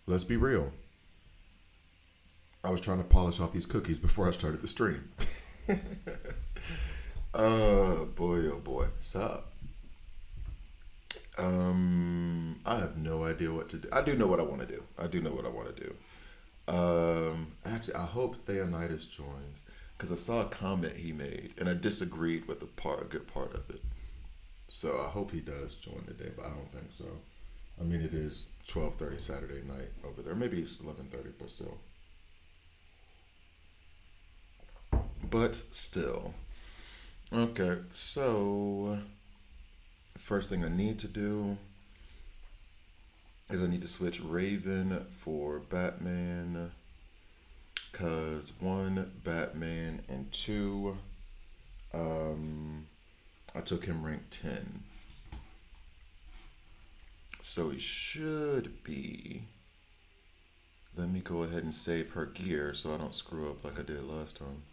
let's be real. I was trying to polish off these cookies before I started the stream. Oh boy. Sup? I have no idea what to do. I do know what I want to do. I do know what I want to do. Actually, I hope Theonidas joins because I saw a comment he made and I disagreed with a good part of it. So I hope he does join today, but I don't think so. I mean, it is 12:30 Saturday night over there. Maybe it's 11:30, but still. But still. Okay, so first thing I need to do is I need to switch Raven for Batman. Cause one, Batman, and two, I took him rank 10. So he should be. Let me go ahead and save her gear so I don't screw up like I did last time.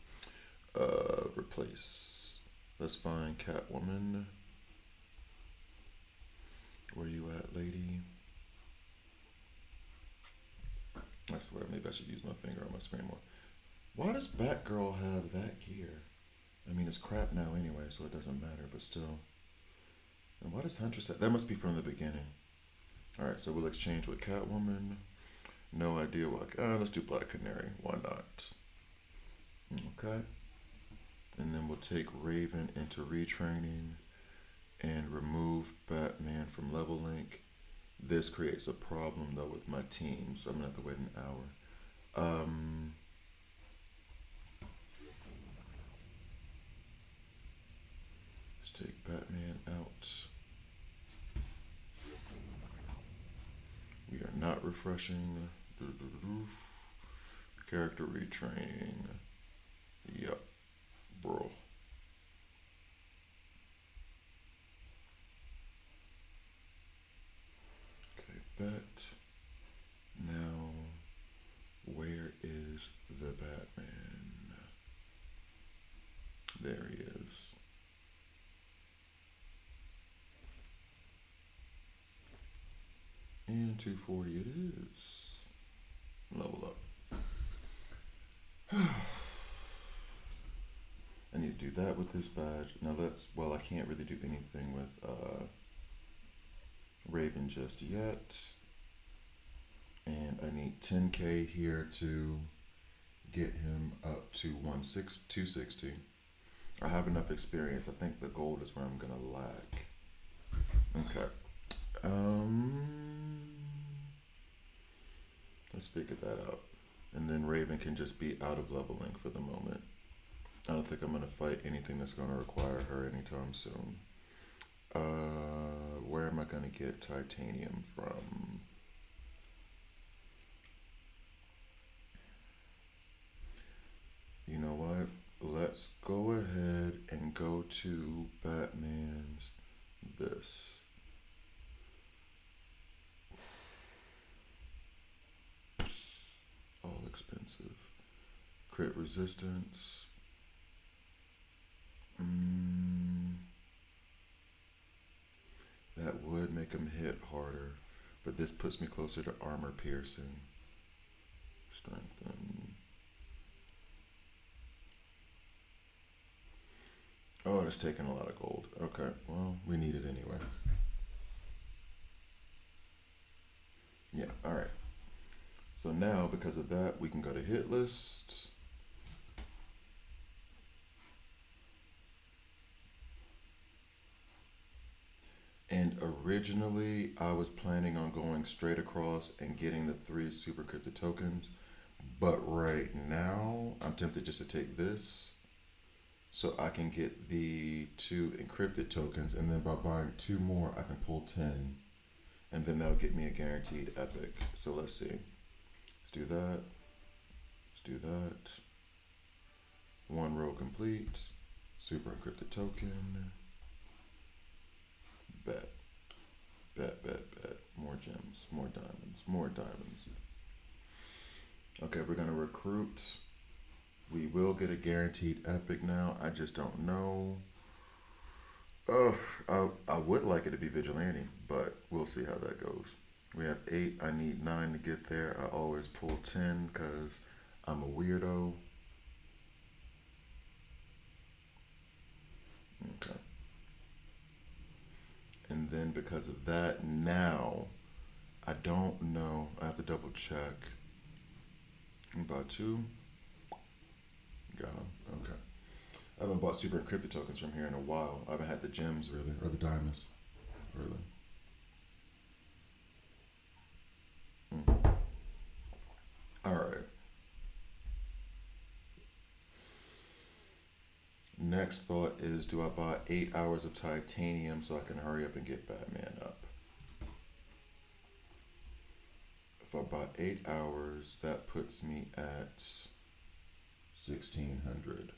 Replace. Let's find Catwoman. Where you at, lady? I swear, maybe I should use my finger on my screen more. Why does Batgirl have that gear? I mean, it's crap now anyway, so it doesn't matter, but still. And why does Huntress have... That must be from the beginning. Alright, so we'll exchange with Catwoman. No idea why... let's do Black Canary. Why not? Okay. And then we'll take Raven into retraining and remove Batman from level link. This creates a problem though with my team, so I'm gonna have to wait an hour. Let's take Batman out. We are not refreshing. Character retraining. Yep, bro. That. Now, where is the Batman? There he is. And 240 it is. Level up. I need to do that with this badge. Now well, I can't really do anything with Raven just yet. And I need 10k here to get him up to 260. I have enough experience. I think the gold is where I'm gonna lack. Okay. Let's figure that out. And then Raven can just be out of leveling for the moment. I don't think I'm gonna fight anything that's gonna require her anytime soon. Where am I gonna get titanium from? You know what? Let's go ahead and go to Batman's this. All expensive. Crit resistance. That would make him hit harder, but this puts me closer to armor piercing. Strengthen. Oh, it's taking a lot of gold. Okay, well, we need it anyway. Yeah, alright. So now, because of that, we can go to hit list. And originally, I was planning on going straight across and getting the 3 super encrypted tokens. But right now, I'm tempted just to take this so I can get the 2 encrypted tokens. And then by buying 2 more, I can pull 10. And then that'll get me a guaranteed epic. So let's see. Let's do that. Let's do that. 1 row complete. Super encrypted token. Bet. Bet. More gems, more diamonds. Okay, we're gonna recruit. We will get a guaranteed epic now. I just don't know. Oh, I would like it to be vigilante, but we'll see how that goes. We have 8. I need 9 to get there. I always pull 10 because I'm a weirdo. Okay. And then because of that, now I don't know. I have to double check. About 2. Got them. Okay. I haven't bought super encrypted tokens from here in a while. I haven't had the gems really, or the diamonds, really. All right. Next thought is, do I buy 8 hours of titanium so I can hurry up and get Batman up? If I buy 8 hours, that puts me at 1600,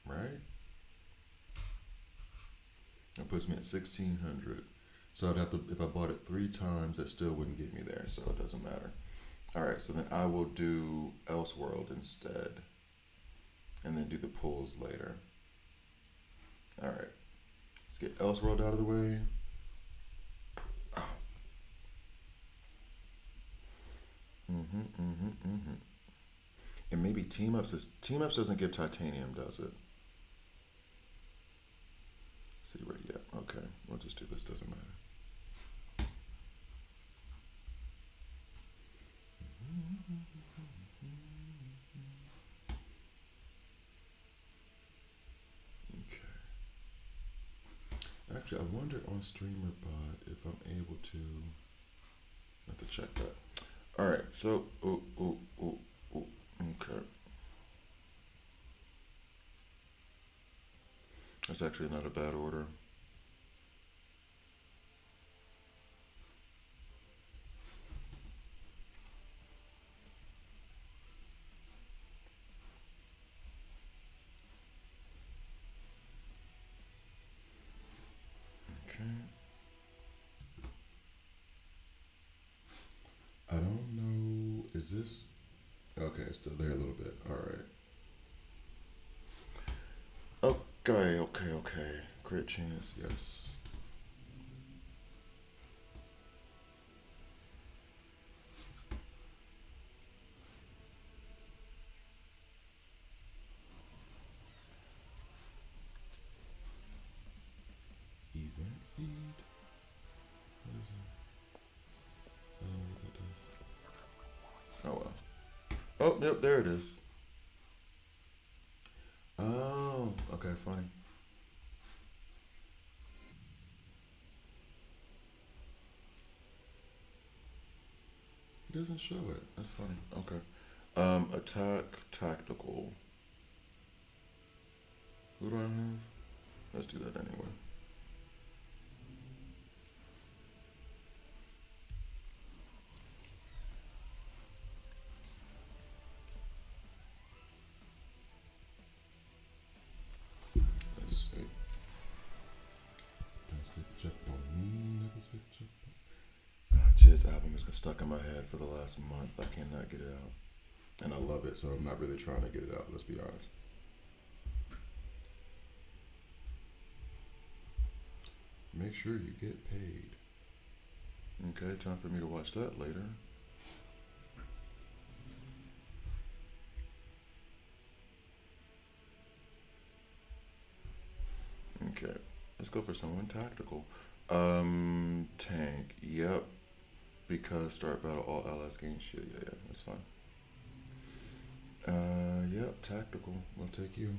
right? That puts me at 1600. So I'd have to, if I bought it 3 times, that still wouldn't get me there, so it doesn't matter. All right, so then I will do Elseworld instead, and then do the pulls later. All right, let's get Elseworld out of the way. And maybe team ups doesn't give titanium, does it? See where yet? Okay, we'll just do this. Doesn't matter. Okay. Actually, I wonder on StreamerBot if I'm able to. I have to check that. All right. So, okay. That's actually not a bad order. Okay. I don't know. Is this okay? It's still there a little bit. All right. Okay. Crit chance, yes. Event feed. What is it? I don't know what that does. Oh well. Oh, yep, there it is. Oh, okay, funny. He doesn't show it. That's funny. Okay. Attack tactical. Who do I have? Let's do that anyway. Let's see. Don't switch up on me. Never switch up. Jizz album has been stuck in my head for the last month. I cannot get it out. And I love it, so I'm not really trying to get it out, let's be honest. Make sure you get paid. Okay, time for me to watch that later. Okay, let's go for someone tactical. Tank. Yep. Because start battle, all allies gain shit. Yeah, that's fine. Yep, tactical. We'll take you.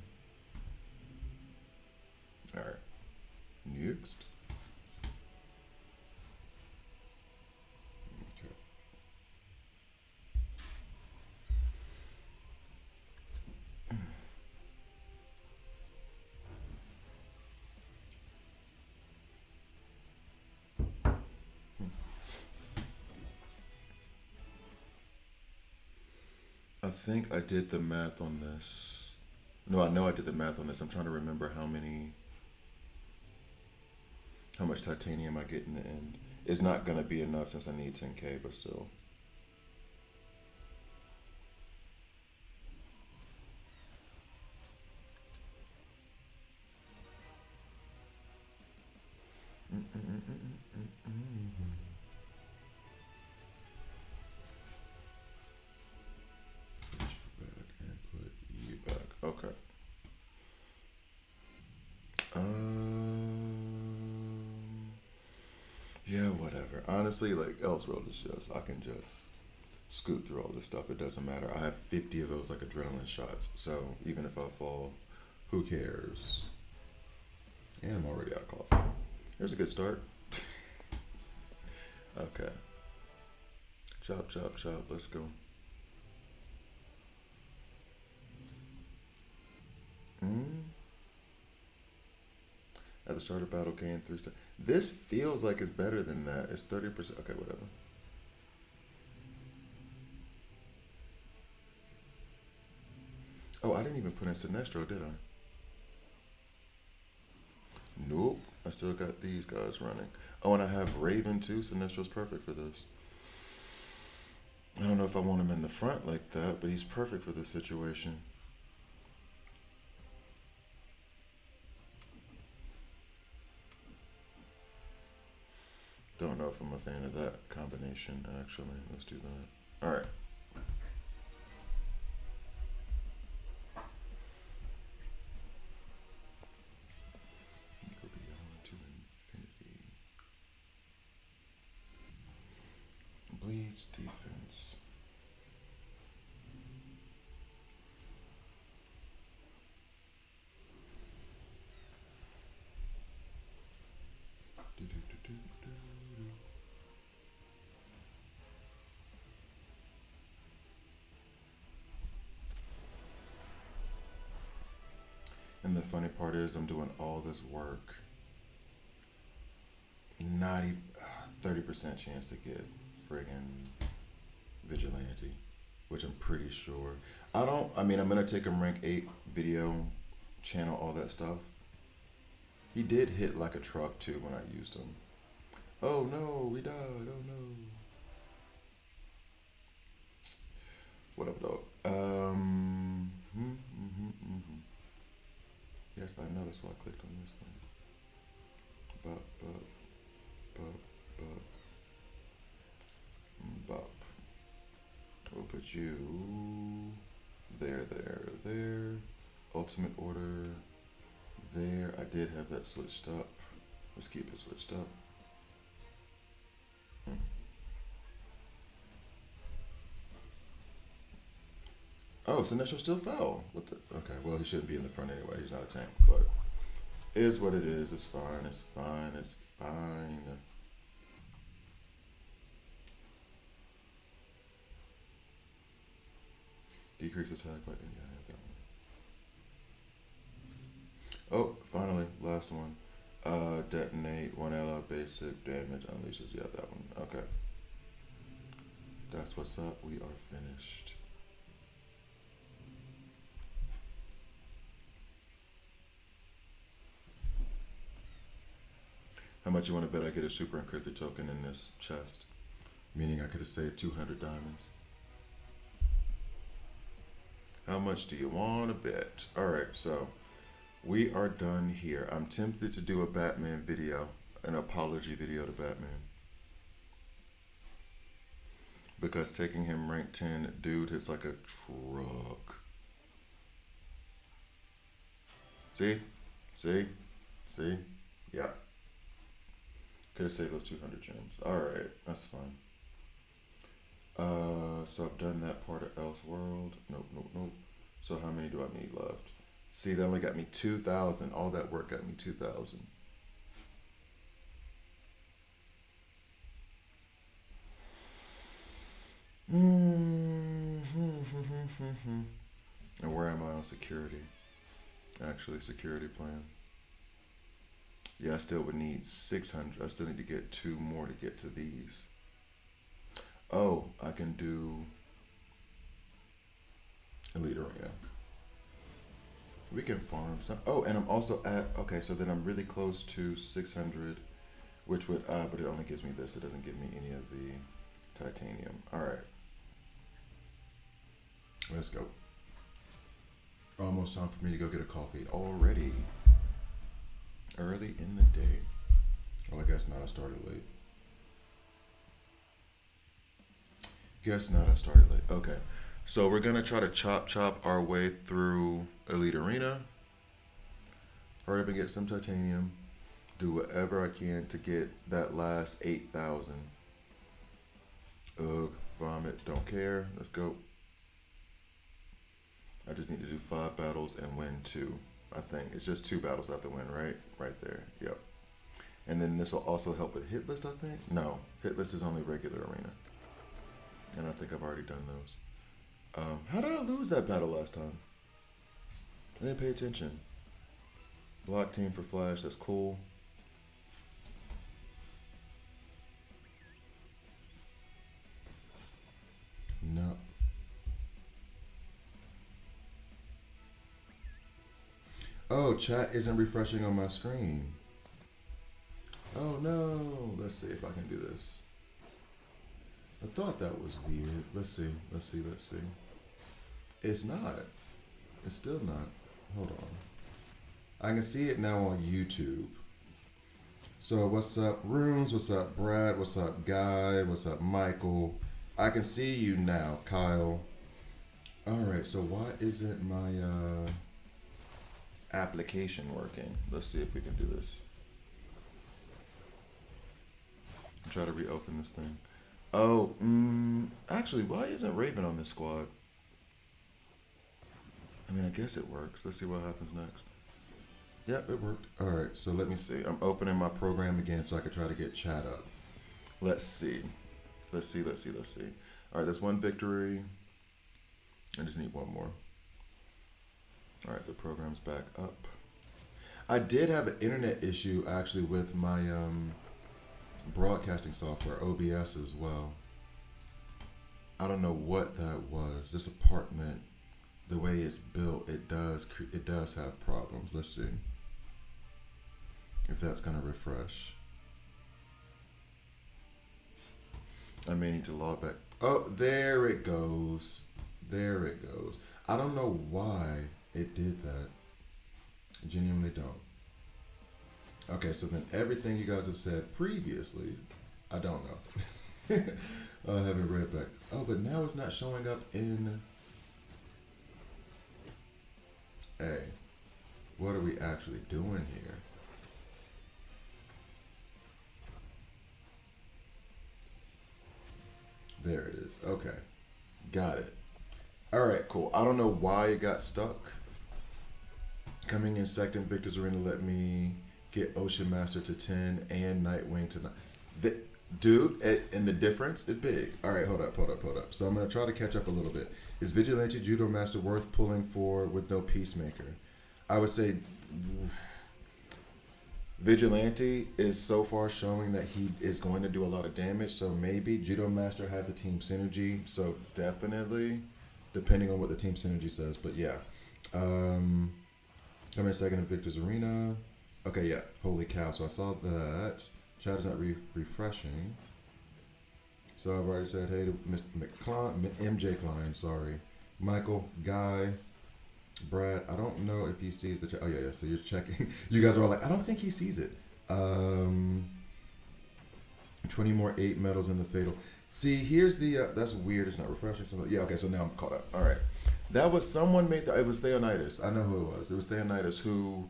Alright. Next. Okay. I think I did the math on this. No, I know I did the math on this. I'm trying to remember how much titanium I get in the end. It's not gonna be enough since I need 10K, but still. Yeah, whatever. Honestly, like Elseworld is just I can just scoot through all this stuff. It doesn't matter. I have 50 of those like adrenaline shots. So even if I fall, who cares? And I'm already out of coffee. Here's a good start. Okay. Chop, chop, chop. Let's go. Mm. At the start of battle, gain 3 stars. This feels like it's better than that. It's 30%. Okay, whatever. Oh, I didn't even put in Sinestro, did I? Nope. I still got these guys running. Oh, and I have Raven too. Sinestro's perfect for this. I don't know if I want him in the front like that, but he's perfect for this situation. Don't know if I'm a fan of that combination, actually. Let's do that. All right. Go beyond to infinity. Bleeds defense. And the funny part is, I'm doing all this work. Not even 30% chance to get friggin' vigilante, which I'm pretty sure. I mean, I'm gonna take him rank 8 video, channel, all that stuff. He did hit like a truck too when I used him. Oh no, we died. Oh no. What up, dog? Yes, I know. That's why I clicked on this thing. Bop, bop, bop, bop, bop. We'll put you there, there, there. Ultimate order there. I did have that switched up. Let's keep it switched up. Oh, Sinestro still fell. What the? Okay, well, he shouldn't be in the front anyway. He's not a tank, but it is what it is. It's fine. It's fine. It's fine. Decrease attack by any. I have that one. Oh, finally, last one. Detonate 1 ally basic damage unleashes. Yeah, that one. Okay. That's what's up. We are finished. How much you want to bet I get a super encrypted token in this chest? Meaning I could have saved 200 diamonds. How much do you want to bet? Alright, so we are done here. I'm tempted to do a Batman video, an apology video to Batman. Because taking him rank 10, dude, it's like a truck. See? See? See? Yeah. Could have saved those 200 gems. Alright, that's fine. So I've done that part of Elseworld. Nope, nope, nope. So how many do I need left? See, that only got me 2,000. All that work got me 2,000. And where am I on security? Actually, security plan. Yeah, I still would need 600. I still need to get 2 more to get to these. Oh, I can do Elite Arena. We can farm some. Oh, and I'm also at, okay, so then I'm really close to 600, which would, but it only gives me this. It doesn't give me any of the titanium. All right. Let's go. Almost time for me to go get a coffee already. Early in the day. Oh, I guess not. I started late. Guess not. I started late. Okay. So we're going to try to chop our way through Elite Arena. Hurry up and get some titanium. do whatever I can to get that last 8,000. Ugh, vomit, don't care. Let's go. I just need to do 5 battles and win 2. I think it's just 2 battles I have to win, right? Right there. Yep. And then this will also help with hit list, I think. No, hit list is only regular arena, and I think I've already done those. How did I lose that battle last time? I didn't pay attention. Block team for Flash. That's cool. No. Oh, chat isn't refreshing on my screen. Oh no. Let's see if I can do this. I thought that was weird. Let's see. Let's see. Let's see. It's not. It's still not. Hold on. I can see it now on YouTube. So what's up, Runes? What's up, Brad? What's up, Guy? What's up, Michael? I can see you now, Kyle. All right. So why isn't my application working? Let's see if we can do this. Try to reopen this thing. Oh, actually, why isn't Raven on this squad? I mean, I guess it works. Let's see what happens next. Yep, it worked. All right, so let me see. I'm opening my program again so I can try to get chat up. Let's see. Let's see. All right, that's 1 victory. I just need 1 more. All right, the program's back up. I did have an internet issue, actually, with my broadcasting software, OBS as well. I don't know what that was. This apartment, the way it's built, it does have problems. Let's see if that's gonna refresh. I may need to log back. Oh, there it goes. There it goes. I don't know why it did that. I genuinely don't. Okay, so then everything you guys have said previously, I don't know. I haven't read back. Oh, but now it's not showing up in... Hey, what are we actually doing here? There it is. Okay, got it. All right, cool. I don't know why it got stuck. Coming in second, Victor's Arena let me get Ocean Master to 10 and Nightwing to 9. Dude, and the difference is big. All right, hold up. So I'm going to try to catch up a little bit. Is Vigilante Judo Master worth pulling for with no Peacemaker? I would say Vigilante is so far showing that he is going to do a lot of damage, so maybe Judo Master has the team synergy, so definitely, depending on what the team synergy says, but yeah. Coming in second in Victor's Arena. Okay, yeah, holy cow, so I saw that. Chat is not refreshing. So I've already said hey to MJ Klein, sorry. Michael, Guy, Brad, I don't know if he sees the chat. Oh, yeah, so you're checking. You guys are all like, I don't think he sees it. 20 more 8 medals in the Fatal. See, here's the, that's weird, it's not refreshing. So, yeah, okay, so now I'm caught up. All right. That was, someone made, it was Theonidas. I know who it was. It was Theonidas who,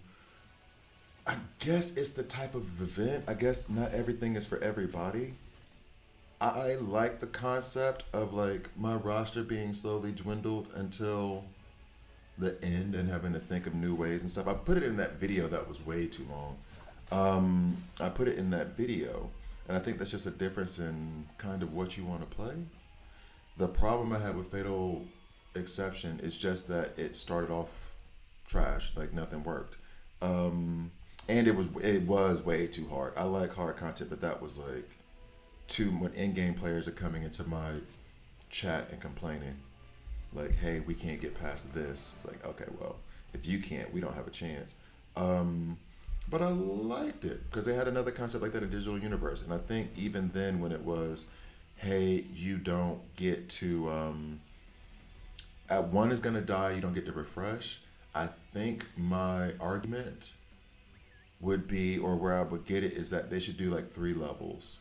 I guess it's the type of event. I guess not everything is for everybody. I like the concept of like my roster being slowly dwindled until the end and having to think of new ways and stuff. I put it in that video that was way too long. I put it in that video, and I think that's just a difference in kind of what you want to play. The problem I had with Fatal Exception is just that it started off trash, like nothing worked. And it was way too hard. I like hard content, but that was like when in-game players are coming into my chat and complaining like, hey, we can't get past this. It's like, okay, well, if you can't, we don't have a chance. But I liked it because they had another concept like that in Digital Universe. And I think even then when it was, hey, you don't get to, at one is going to die, you don't get to refresh. I think my argument would be, or where I would get it, is that they should do like 3 levels.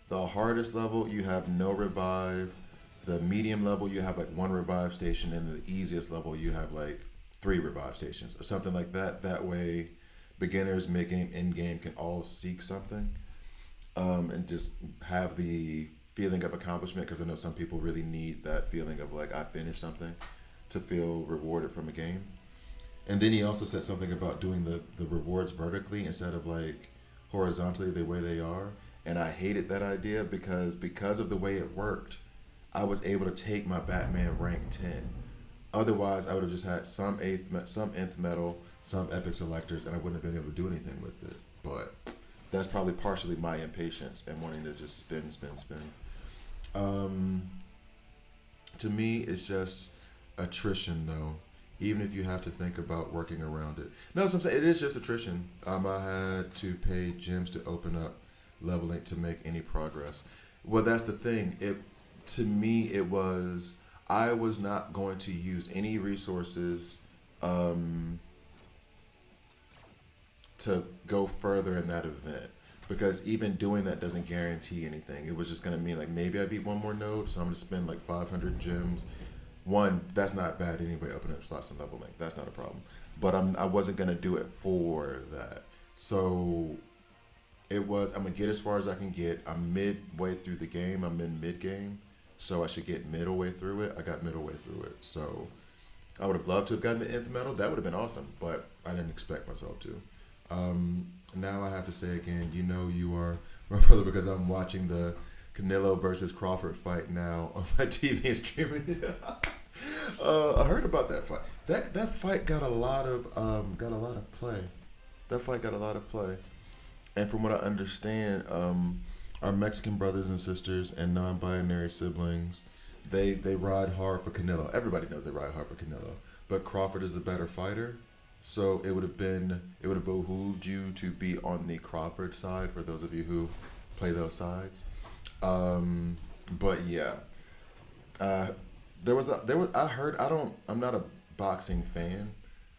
The hardest level, you have no revive. The medium level, you have like 1 revive station, and the easiest level, you have like 3 revive stations or something like that. That way, beginners, mid game, end game can all seek something, and just have the feeling of accomplishment. Because I know some people really need that feeling of like I finished something to feel rewarded from a game. And then he also said something about doing the rewards vertically instead of like horizontally the way they are. And I hated that idea because of the way it worked, I was able to take my Batman rank 10. Otherwise, I would have just had some nth metal, some epic selectors, and I wouldn't have been able to do anything with it. But that's probably partially my impatience and wanting to just spin, spin, spin. Um, to me, it's just attrition, though. Even if you have to think about working around it. No, so I'm saying it is just attrition. I had to pay gems to open up leveling to make any progress. Well, that's the thing. It to me it was I was not going to use any resources to go further in that event because even doing that doesn't guarantee anything. It was just going to mean like maybe I beat one more node, so I'm going to spend like 500 gems. One, that's not bad anyway, opening up slots and leveling. That's not a problem. But I wasn't going to do it for that. So it was, I'm going to get as far as I can get. I'm midway through the game. I'm in mid-game. So I should get middle way through it. I got middle way through it. So I would have loved to have gotten the nth medal. That would have been awesome. But I didn't expect myself to. Now I have to say again, you know you are my brother because I'm watching the Canelo versus Crawford fight now on my TV and streaming. I heard about that fight. That fight got a lot of play. That fight got a lot of play, and from what I understand, our Mexican brothers and sisters and non-binary siblings, they ride hard for Canelo. Everybody knows they ride hard for Canelo, but Crawford is the better fighter. So it would have behooved you to be on the Crawford side for those of you who play those sides. But yeah, I'm not a boxing fan.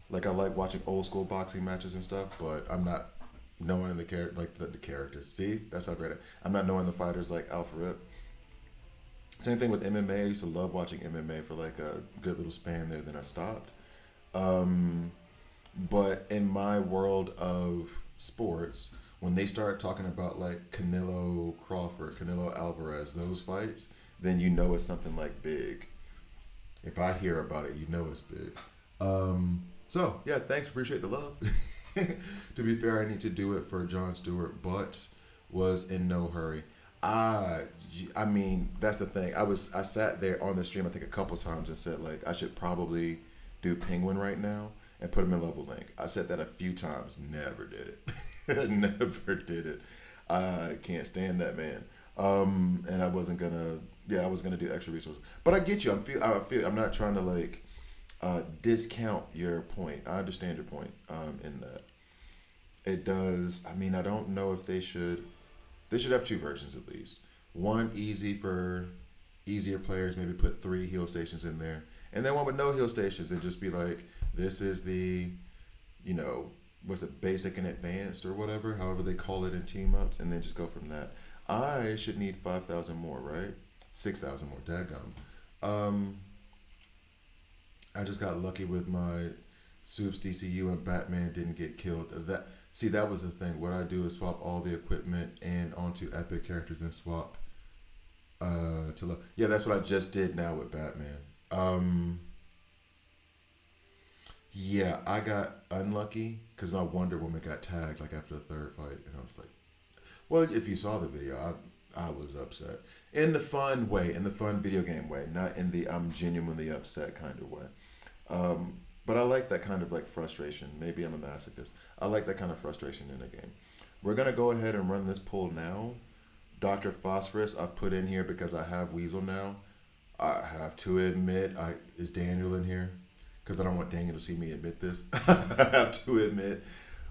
Like I like watching old school boxing matches and stuff, but I'm not knowing the characters. See, that's how great I'm not knowing the fighters like Alpha Rip. Same thing with MMA. I used to love watching MMA for like a good little span there. Then I stopped. But in my world of sports, when they start talking about like Canelo Crawford, Canelo Alvarez, those fights, then you know it's something like big. If I hear about it, you know it's big. So yeah, thanks, appreciate the love. To be fair, I need to do it for Jon Stewart, but was in no hurry. I mean, that's the thing. I sat there on the stream I think a couple times and said like I should probably do Penguin right now and put him in level link. I said that a few times, never did it. Never did it. I can't stand that man. And I was gonna do extra resources. But I get you. I'm not trying to like discount your point. I understand your point in that. It does. I mean, I don't know if they should have two versions at least. One easy for easier players, maybe put 3 heal stations in there. And then one with no heal stations and just be like, this is the, was it basic and advanced or whatever, however they call it in team ups, and then just go from that. I should need 5,000 more, right? 6,000 more, dadgum. I just got lucky with my Soups DCU and Batman didn't get killed. That was the thing. What I do is swap all the equipment and onto epic characters and swap to yeah, that's what I just did now with Batman. Yeah, I got unlucky because my Wonder Woman got tagged like after the 3rd fight, and I was like, well, if you saw the video, I was upset in the fun way, in the fun video game way, not in the I'm genuinely upset kind of way. But I like that kind of like frustration. Maybe I'm a masochist. I like that kind of frustration in a game. We're gonna go ahead and run this poll now. Dr. Phosphorus, I've put in here because I have Weasel now. I have to admit, is Daniel in here? Because I don't want Daniel to see me admit this. I have to admit,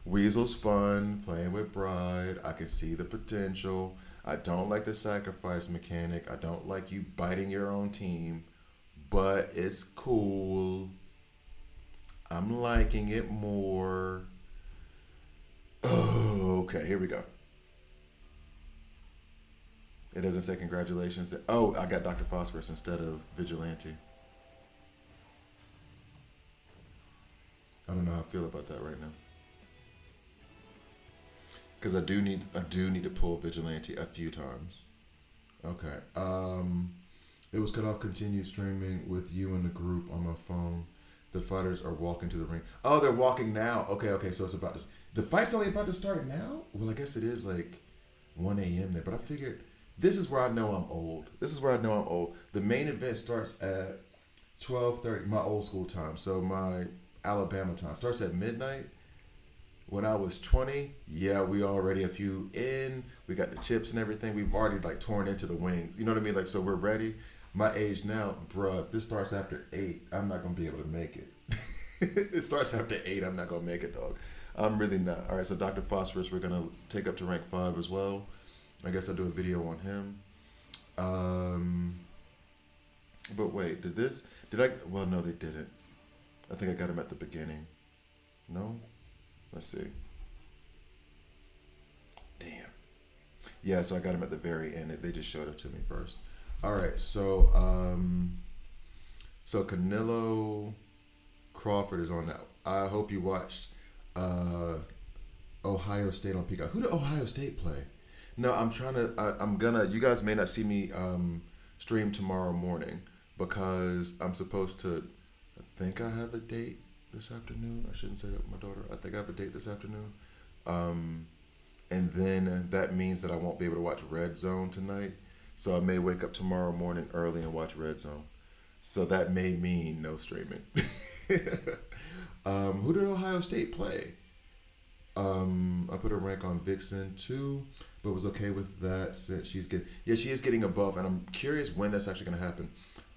Weasel's fun, playing with Bride. I can see the potential. I don't like the sacrifice mechanic. I don't like you biting your own team. But it's cool. I'm liking it more. Oh, okay, here we go. It doesn't say congratulations. Oh, I got Dr. Phosphorus instead of Vigilante. I don't know how I feel about that right now. Because I do need to pull vigilante a few times. Okay. It was cut off. Continued streaming with you in the group on my phone. The fighters are walking to the ring. Oh, they're walking now. Okay, okay. So it's about to. The fight's only about to start now. Well, I guess it is like 1 a.m. there. But I figured this is where I know I'm old. This is where I know I'm old. The main event starts at 12:30. My old school time. So my Alabama time starts at midnight. When I was 20, yeah, we already a few in. We got the chips and everything. We've already like torn into the wings. You know what I mean? Like, so we're ready. My age now, bruh, if this starts after 8, I'm not going to be able to make it. It starts after 8, I'm not going to make it, dog. I'm really not. All right, so Dr. Phosphorus, we're going to take up to rank 5 as well. I guess I'll do a video on him. But wait, well, no, they didn't. I think I got him at the beginning. No? Let's see. Damn. Yeah, so I got him at the very end. They just showed it to me first. All right, so Canelo Crawford is on that. I hope you watched Ohio State on Peacock. Who did Ohio State play? No, I'm gonna. You guys may not see me stream tomorrow morning because I'm supposed to. I think I have a date this afternoon. I shouldn't say that with my daughter. I think I have a date this afternoon. And then that means that I won't be able to watch Red Zone tonight. So I may wake up tomorrow morning early and watch Red Zone. So that may mean no streaming. Who did Ohio State play? I put a rank on Vixen too, but was okay with that since she is getting above, and I'm curious when that's actually gonna happen.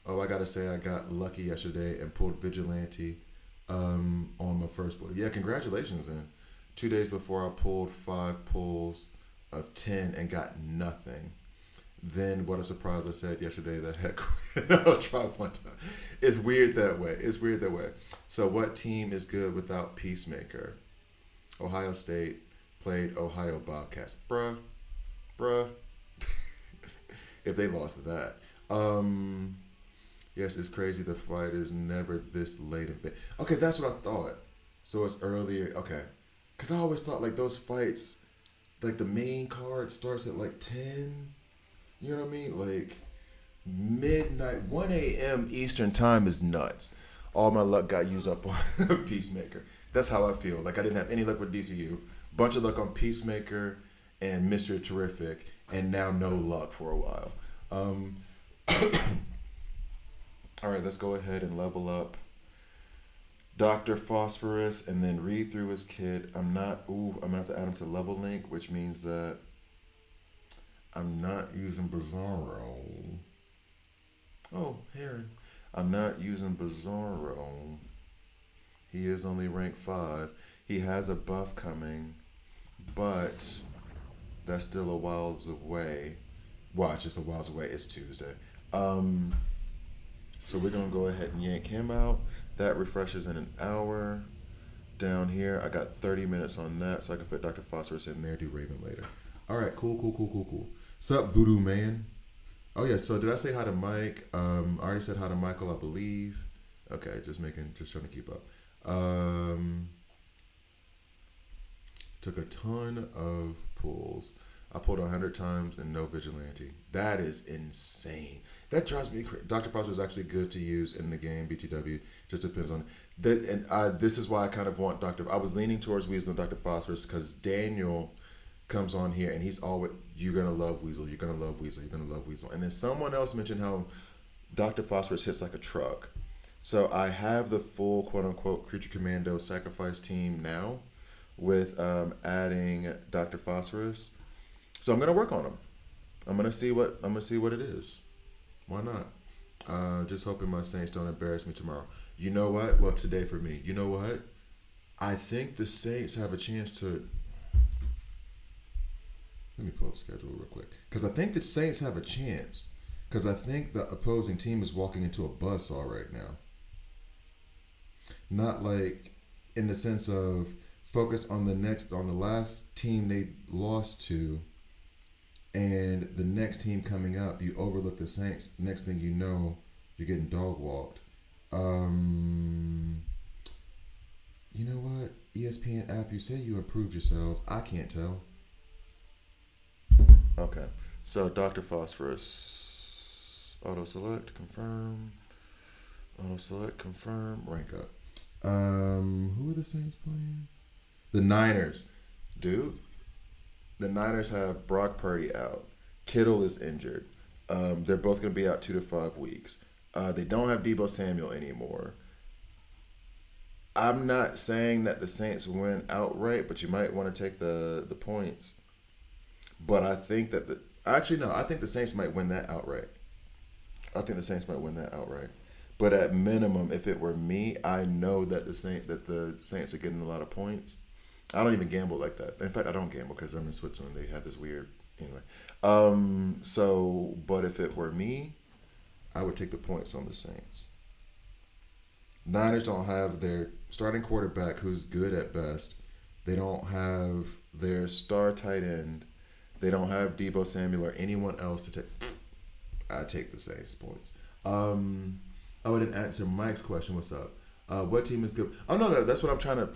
Oh, I gotta say I got lucky yesterday and pulled Vigilante on my first pull. Yeah, congratulations then. 2 days before I pulled 5 pulls of 10 and got nothing. Then what a surprise I said yesterday that heck I'll try one time. It's weird that way. So what team is good without Peacemaker? Ohio State played Ohio Bobcats. Bruh. If they lost to that. Yes, it's crazy the fight is never this late in bed. Okay, that's what I thought. So it's earlier. Okay. Because I always thought like those fights, like the main card starts at like 10. You know what I mean? Like midnight, 1 a.m. Eastern time is nuts. All my luck got used up on Peacemaker. That's how I feel. Like I didn't have any luck with DCU. Bunch of luck on Peacemaker and Mr. Terrific, and now no luck for a while. All right, let's go ahead and level up Dr. Phosphorus and then read through his kit. I'm gonna have to add him to level link, which means that I'm not using Bizarro. Oh, Heron. I'm not using Bizarro. He is only rank 5. He has a buff coming, but that's still a whiles away. Watch, it's a whiles away. It's Tuesday. So we're gonna go ahead and yank him out. That refreshes in an hour. Down here, I got 30 minutes on that, so I can put Dr. Phosphorus in there, do Raven later. All right, cool. Sup, Voodoo Man? Oh yeah, so did I say hi to Mike? I already said hi to Michael, I believe. Okay, just trying to keep up. Took a ton of pulls. I pulled 100 times and no vigilante. That is insane. That drives me crazy. Dr. Foster is actually good to use in the game, BTW. Just depends on that. And this is why I kind of want I was leaning towards Weasel and Dr. Phosphorus because Daniel comes on here and he's always, you're going to love Weasel, you're going to love Weasel, you're going to love Weasel. And then someone else mentioned how Dr. Phosphorus hits like a truck. So I have the full quote-unquote Creature Commando sacrifice team now with adding Dr. Phosphorus. So I'm gonna work on them. I'm gonna see what it is. Why not? Just hoping my Saints don't embarrass me tomorrow. You know what? Well, today for me. You know what? I think the Saints have a chance to. Let me pull up the schedule real quick because I think the Saints have a chance because I think the opposing team is walking into a buzzsaw right now. Not like in the sense of focused on the last team they lost to. And the next team coming up, you overlook the Saints. Next thing you know, you're getting dog walked. You know what? ESPN app, you say you improved yourselves. I can't tell. Okay. So Dr. Phosphorus. Auto select, confirm. Auto select, confirm. Rank up. Who are the Saints playing? The Niners. Dude, the Niners have Brock Purdy out. Kittle is injured. They're both going to be out 2 to 5 weeks. They don't have Debo Samuel anymore. I'm not saying that the Saints win outright, but you might want to take the points. But I think that the actually no, I think the Saints might win that outright. I think the Saints might win that outright. But at minimum, if it were me, I know that the Saints are getting a lot of points. I don't even gamble like that. In fact, I don't gamble because I'm in Switzerland. They have this weird anyway. But if it were me, I would take the points on the Saints. Niners don't have their starting quarterback, who's good at best. They don't have their star tight end. They don't have Debo Samuel or anyone else to take. I take the Saints points. I didn't answer Mike's question. What's up? What team is good? Oh no, that's what I'm trying to.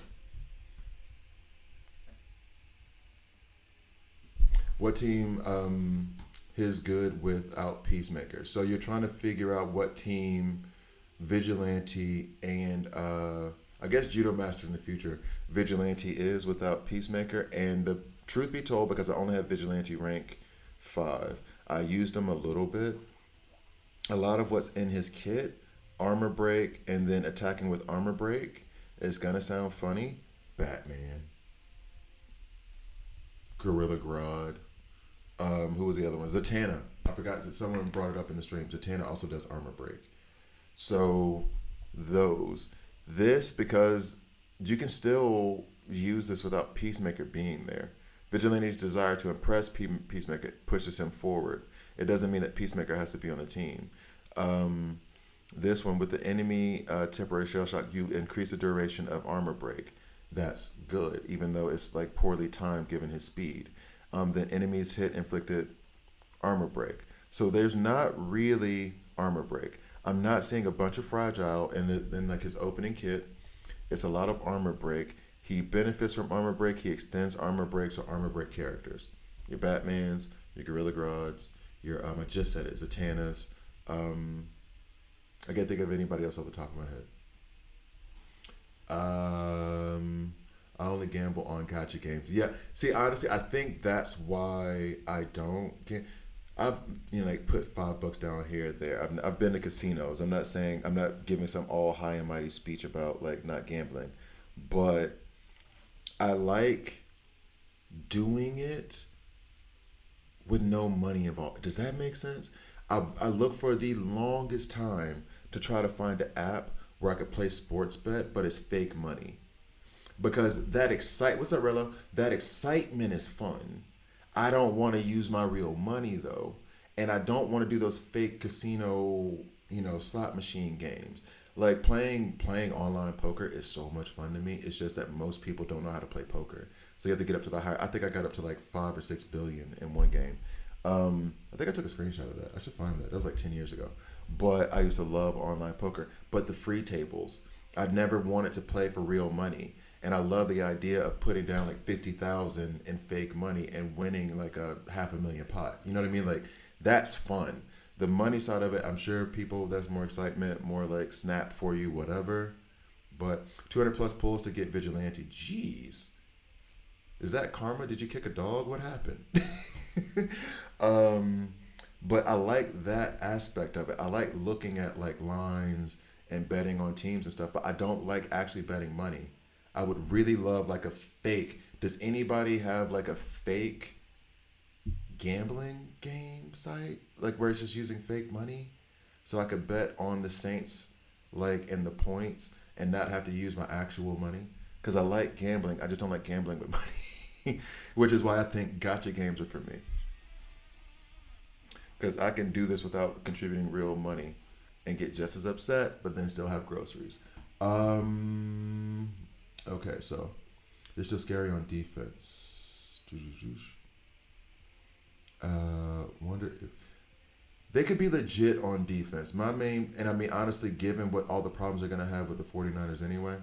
What team is good without Peacemaker? So you're trying to figure out what team Vigilante and I guess Judo Master in the future Vigilante is without Peacemaker. And the truth be told, because I only have Vigilante rank 5, I used him a little bit. A lot of what's in his kit, armor break, and then attacking with armor break is gonna sound funny. Batman, Gorilla Grodd. Who was the other one? Zatanna. I forgot that someone brought it up in the stream. Zatanna also does armor break. So those. This because you can still use this without Peacemaker being there. Vigilante's desire to impress Peacemaker pushes him forward. It doesn't mean that Peacemaker has to be on the team. This one with the enemy temporary shell shock, you increase the duration of armor break. That's good, even though it's like poorly timed given his speed. Then enemies hit inflicted armor break. So there's not really armor break. I'm not seeing a bunch of fragile in like his opening kit. It's a lot of armor break. He benefits from armor break. He extends armor breaks or armor break characters. Your Batmans, your Gorilla Grods, your I just said it, Zatannas. I can't think of anybody else off the top of my head. I only gamble on gotcha games. Yeah. See, honestly, I think that's why I don't. I've like put $5 down here or there. I've been to casinos. I'm not giving some all high and mighty speech about like not gambling, but I like doing it with no money involved. Does that make sense? I look for the longest time to try to find an app where I could play sports bet, but it's fake money. Because what's up, Rella? That excitement is fun. I don't want to use my real money though. And I don't want to do those fake casino, slot machine games. Like playing online poker is so much fun to me. It's just that most people don't know how to play poker. So you have to get up to the high. I think I got up to like 5 or 6 billion in one game. I think I took a screenshot of that. I should find that. That was like 10 years ago. But I used to love online poker. But the free tables, I've never wanted to play for real money. And I love the idea of putting down like 50,000 in fake money and winning like a $500,000 pot. You know what I mean? Like that's fun. The money side of it, I'm sure people, that's more excitement, more like snap for you, whatever. But 200 plus pulls to get Vigilante. Jeez. Is that karma? Did you kick a dog? What happened? But I like that aspect of it. I like looking at like lines and betting on teams and stuff, but I don't like actually betting money. I would really love like a fake. Does anybody have like a fake gambling game site? Like where it's just using fake money? So I could bet on the Saints like in the points and not have to use my actual money. Because I like gambling. I just don't like gambling with money. Which is why I think gotcha games are for me. Because I can do this without contributing real money and get just as upset, but then still have groceries. Okay, so they're still scary on defense. Wonder if they could be legit on defense. My main, and I mean, honestly, given what all the problems they're going to have with the 49ers anyway,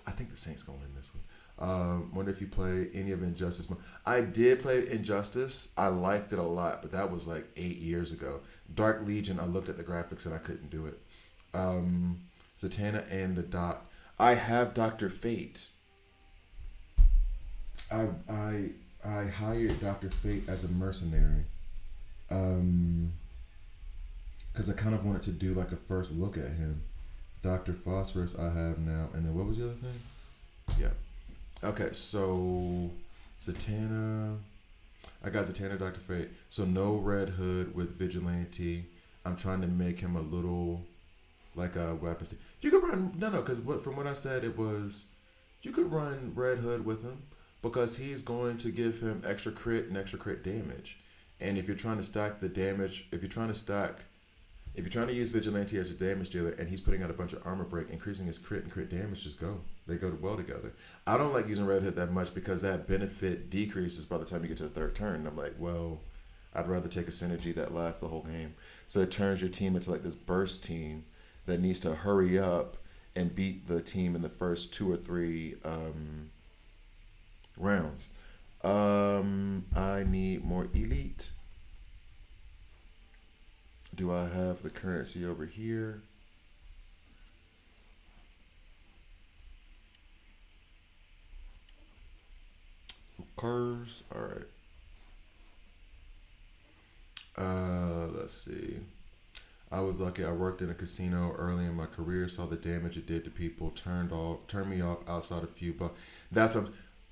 I think the Saints going to win this one. Wonder if you play any of Injustice. I did play Injustice. I liked it a lot, but that was like 8 years ago. Dark Legion. I looked at the graphics and I couldn't do it. Um, Zatanna and the Doc. I have Doctor Fate. I I I hired Doctor Fate as a mercenary. Um, because I kind of wanted to do like a first look at him. Doctor Phosphorus I have now, and then what was the other thing? Yeah. Okay, so Zatanna. I got Zatanna, Doctor Fate. So no Red Hood with Vigilante. I'm trying to make him a little like a weapon. You could run no, because from what I said, it was you could run Red Hood with him because he's going to give him extra crit and extra crit damage. And if you're trying to stack the damage, if you're trying to use Vigilante as a damage dealer and he's putting out a bunch of armor break, increasing his crit and crit damage just go. They go well together. I don't like using Red Hood that much because that benefit decreases by the time you get to the third turn. And I'm like, well, I'd rather take a synergy that lasts the whole game. So it turns your team into like this burst team that needs to hurry up and beat the team in the first two or three rounds. I need more elite. Do I have the currency over here? Cars. All right. Let's see. I was lucky. I worked in a casino early in my career, saw the damage it did to people, turned me off outside a few bucks. That's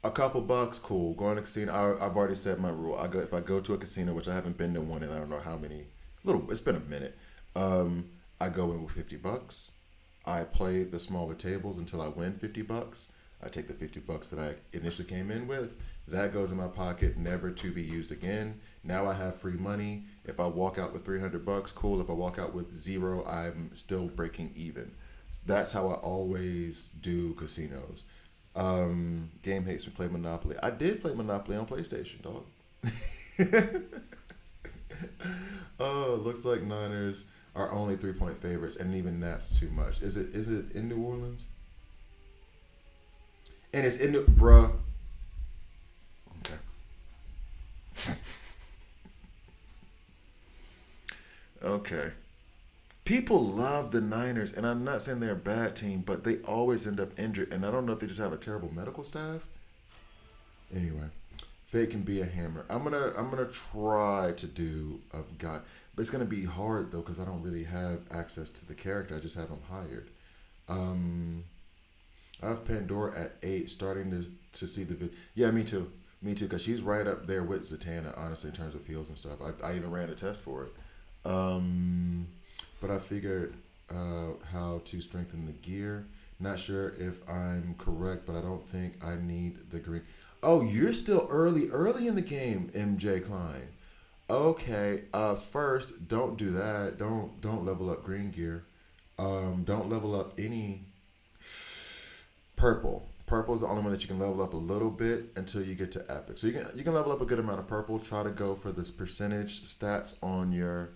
a couple bucks, cool. Going to a casino, I've already set my rule. If I go to a casino, which I haven't been to one in I don't know how many. It's been a minute. I go in with $50. I play the smaller tables until I win $50. I take the $50 that I initially came in with. That goes in my pocket, never to be used again. Now I have free money. If I walk out with $300, cool. If I walk out with zero, I'm still breaking even. That's how I always do casinos. Game hates me play Monopoly. I did play Monopoly on PlayStation, dog. Oh, looks like Niners are only 3-point favorites, and even that's too much. Is it in New Orleans? And it's in the bruh. Okay. Okay. People love the Niners, and I'm not saying they're a bad team, but they always end up injured, and I don't know if they just have a terrible medical staff. Anyway, Fate can be a hammer. I'm gonna try to do a guy, but it's gonna be hard though because I don't really have access to the character. I just have him hired. Um, I have Pandora at 8, starting to see the yeah, me too, because she's right up there with Zatanna, honestly, in terms of heals and stuff. I even ran a test for it. Um, but I figured how to strengthen the gear. Not sure if I'm correct, but I don't think I need the green. Oh, you're still early in the game, MJ Klein. Okay, first, don't do that. Don't level up green gear. Don't level up any purple. Purple is the only one that you can level up a little bit until you get to epic. So you can level up a good amount of purple. Try to go for this percentage stats on your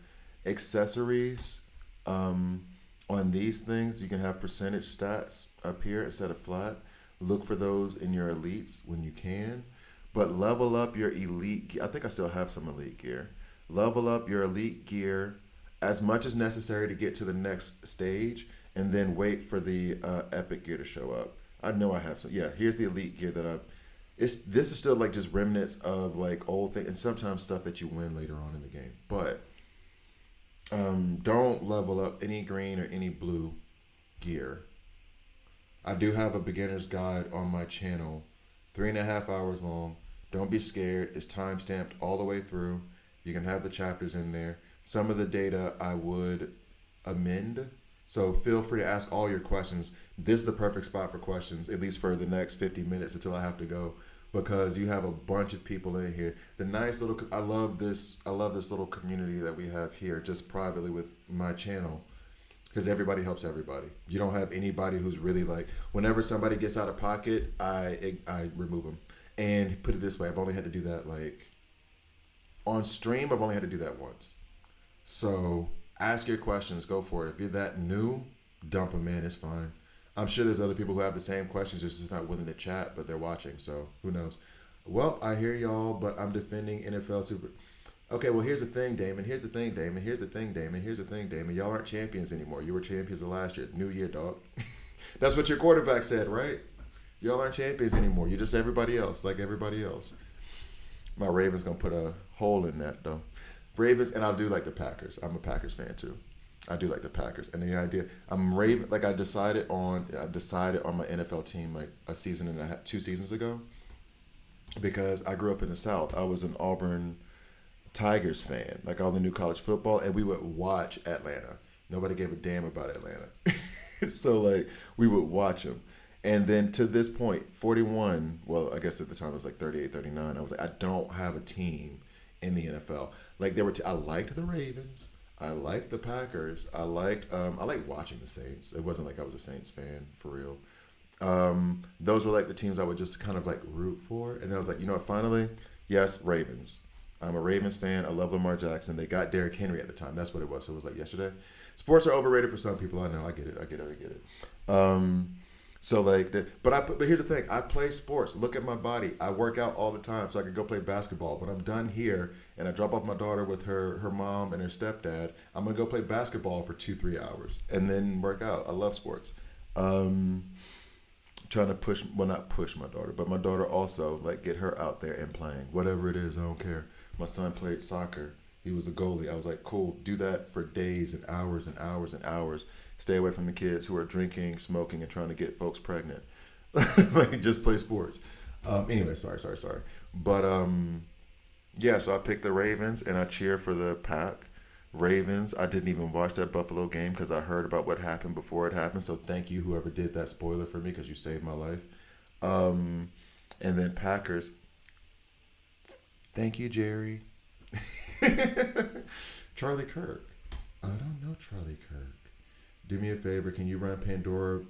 accessories. On these things, you can have percentage stats up here instead of flat. Look for those in your elites when you can. But level up your elite gear. I think I still have some elite gear. Level up your elite gear as much as necessary to get to the next stage, and then wait for the epic gear to show up. I know I have some. Yeah, here's the elite gear that I. This is still like just remnants of like old things and sometimes stuff that you win later on in the game. But don't level up any green or any blue gear. I do have a beginner's guide on my channel, 3.5 hours long. Don't be scared. It's time stamped all the way through. You can have the chapters in there. Some of the data I would amend. So feel free to ask all your questions. This is the perfect spot for questions, at least for the next 50 minutes until I have to go, because you have a bunch of people in here. The nice little, I love this little community that we have here just privately with my channel, because everybody helps everybody. You don't have anybody who's really like, whenever somebody gets out of pocket, I remove them. And put it this way, I've only had to do that like, on stream, I've only had to do that once. So ask your questions, go for it. If you're that new, dump them in, it's fine. I'm sure there's other people who have the same questions, just not willing to chat, but they're watching. So who knows? Well, I hear y'all, but I'm defending NFL Super. Okay, well, here's the thing, Damon. Here's the thing, Damon. Here's the thing, Damon. Here's the thing, Damon. Y'all aren't champions anymore. You were champions the last year. New year, dog. That's what your quarterback said, right? Y'all aren't champions anymore. You're just everybody else, like everybody else. My Ravens gonna put a hole in that though. Ravens, and I do like the Packers. I'm a Packers fan too. I do like the Packers, and the idea I'm Raven. Like I decided on my NFL team like a season and a half, 2 seasons ago, because I grew up in the South. I was an Auburn Tigers fan, like all the new college football, and we would watch Atlanta. Nobody gave a damn about Atlanta. So like we would watch them. And then to this point, 41, well, I guess at the time it was like 38, 39. I was like, I don't have a team in the NFL. Like there were, I liked the Ravens. I liked the Packers. I liked watching the Saints. It wasn't like I was a Saints fan for real. Those were like the teams I would just kind of like root for. And then I was like, you know what, finally, yes, Ravens. I'm a Ravens fan. I love Lamar Jackson. They got Derrick Henry at the time. That's what it was. So it was like yesterday. Sports are overrated for some people. I know. I get it. So like, but here's the thing. I play sports. Look at my body. I work out all the time, so I can go play basketball. When I'm done here and I drop off my daughter with her mom and her stepdad, I'm gonna go play basketball for 2-3 hours and then work out. I love sports. Trying to push, well, not push my daughter, but my daughter also like get her out there and playing whatever it is. I don't care. My son played soccer. He was a goalie. I was like, cool, do that for days and hours and hours and hours. Stay away from the kids who are drinking, smoking, and trying to get folks pregnant. Like, just play sports. Anyway, sorry. But yeah, so I picked the Ravens and I cheer for the Pack. Ravens. I didn't even watch that Buffalo game because I heard about what happened before it happened. So thank you, whoever did that spoiler for me, because you saved my life. And then Packers. Thank you, Jerry. Charlie Kirk. I don't know Charlie Kirk. Do me a favor. Can you run Pandora?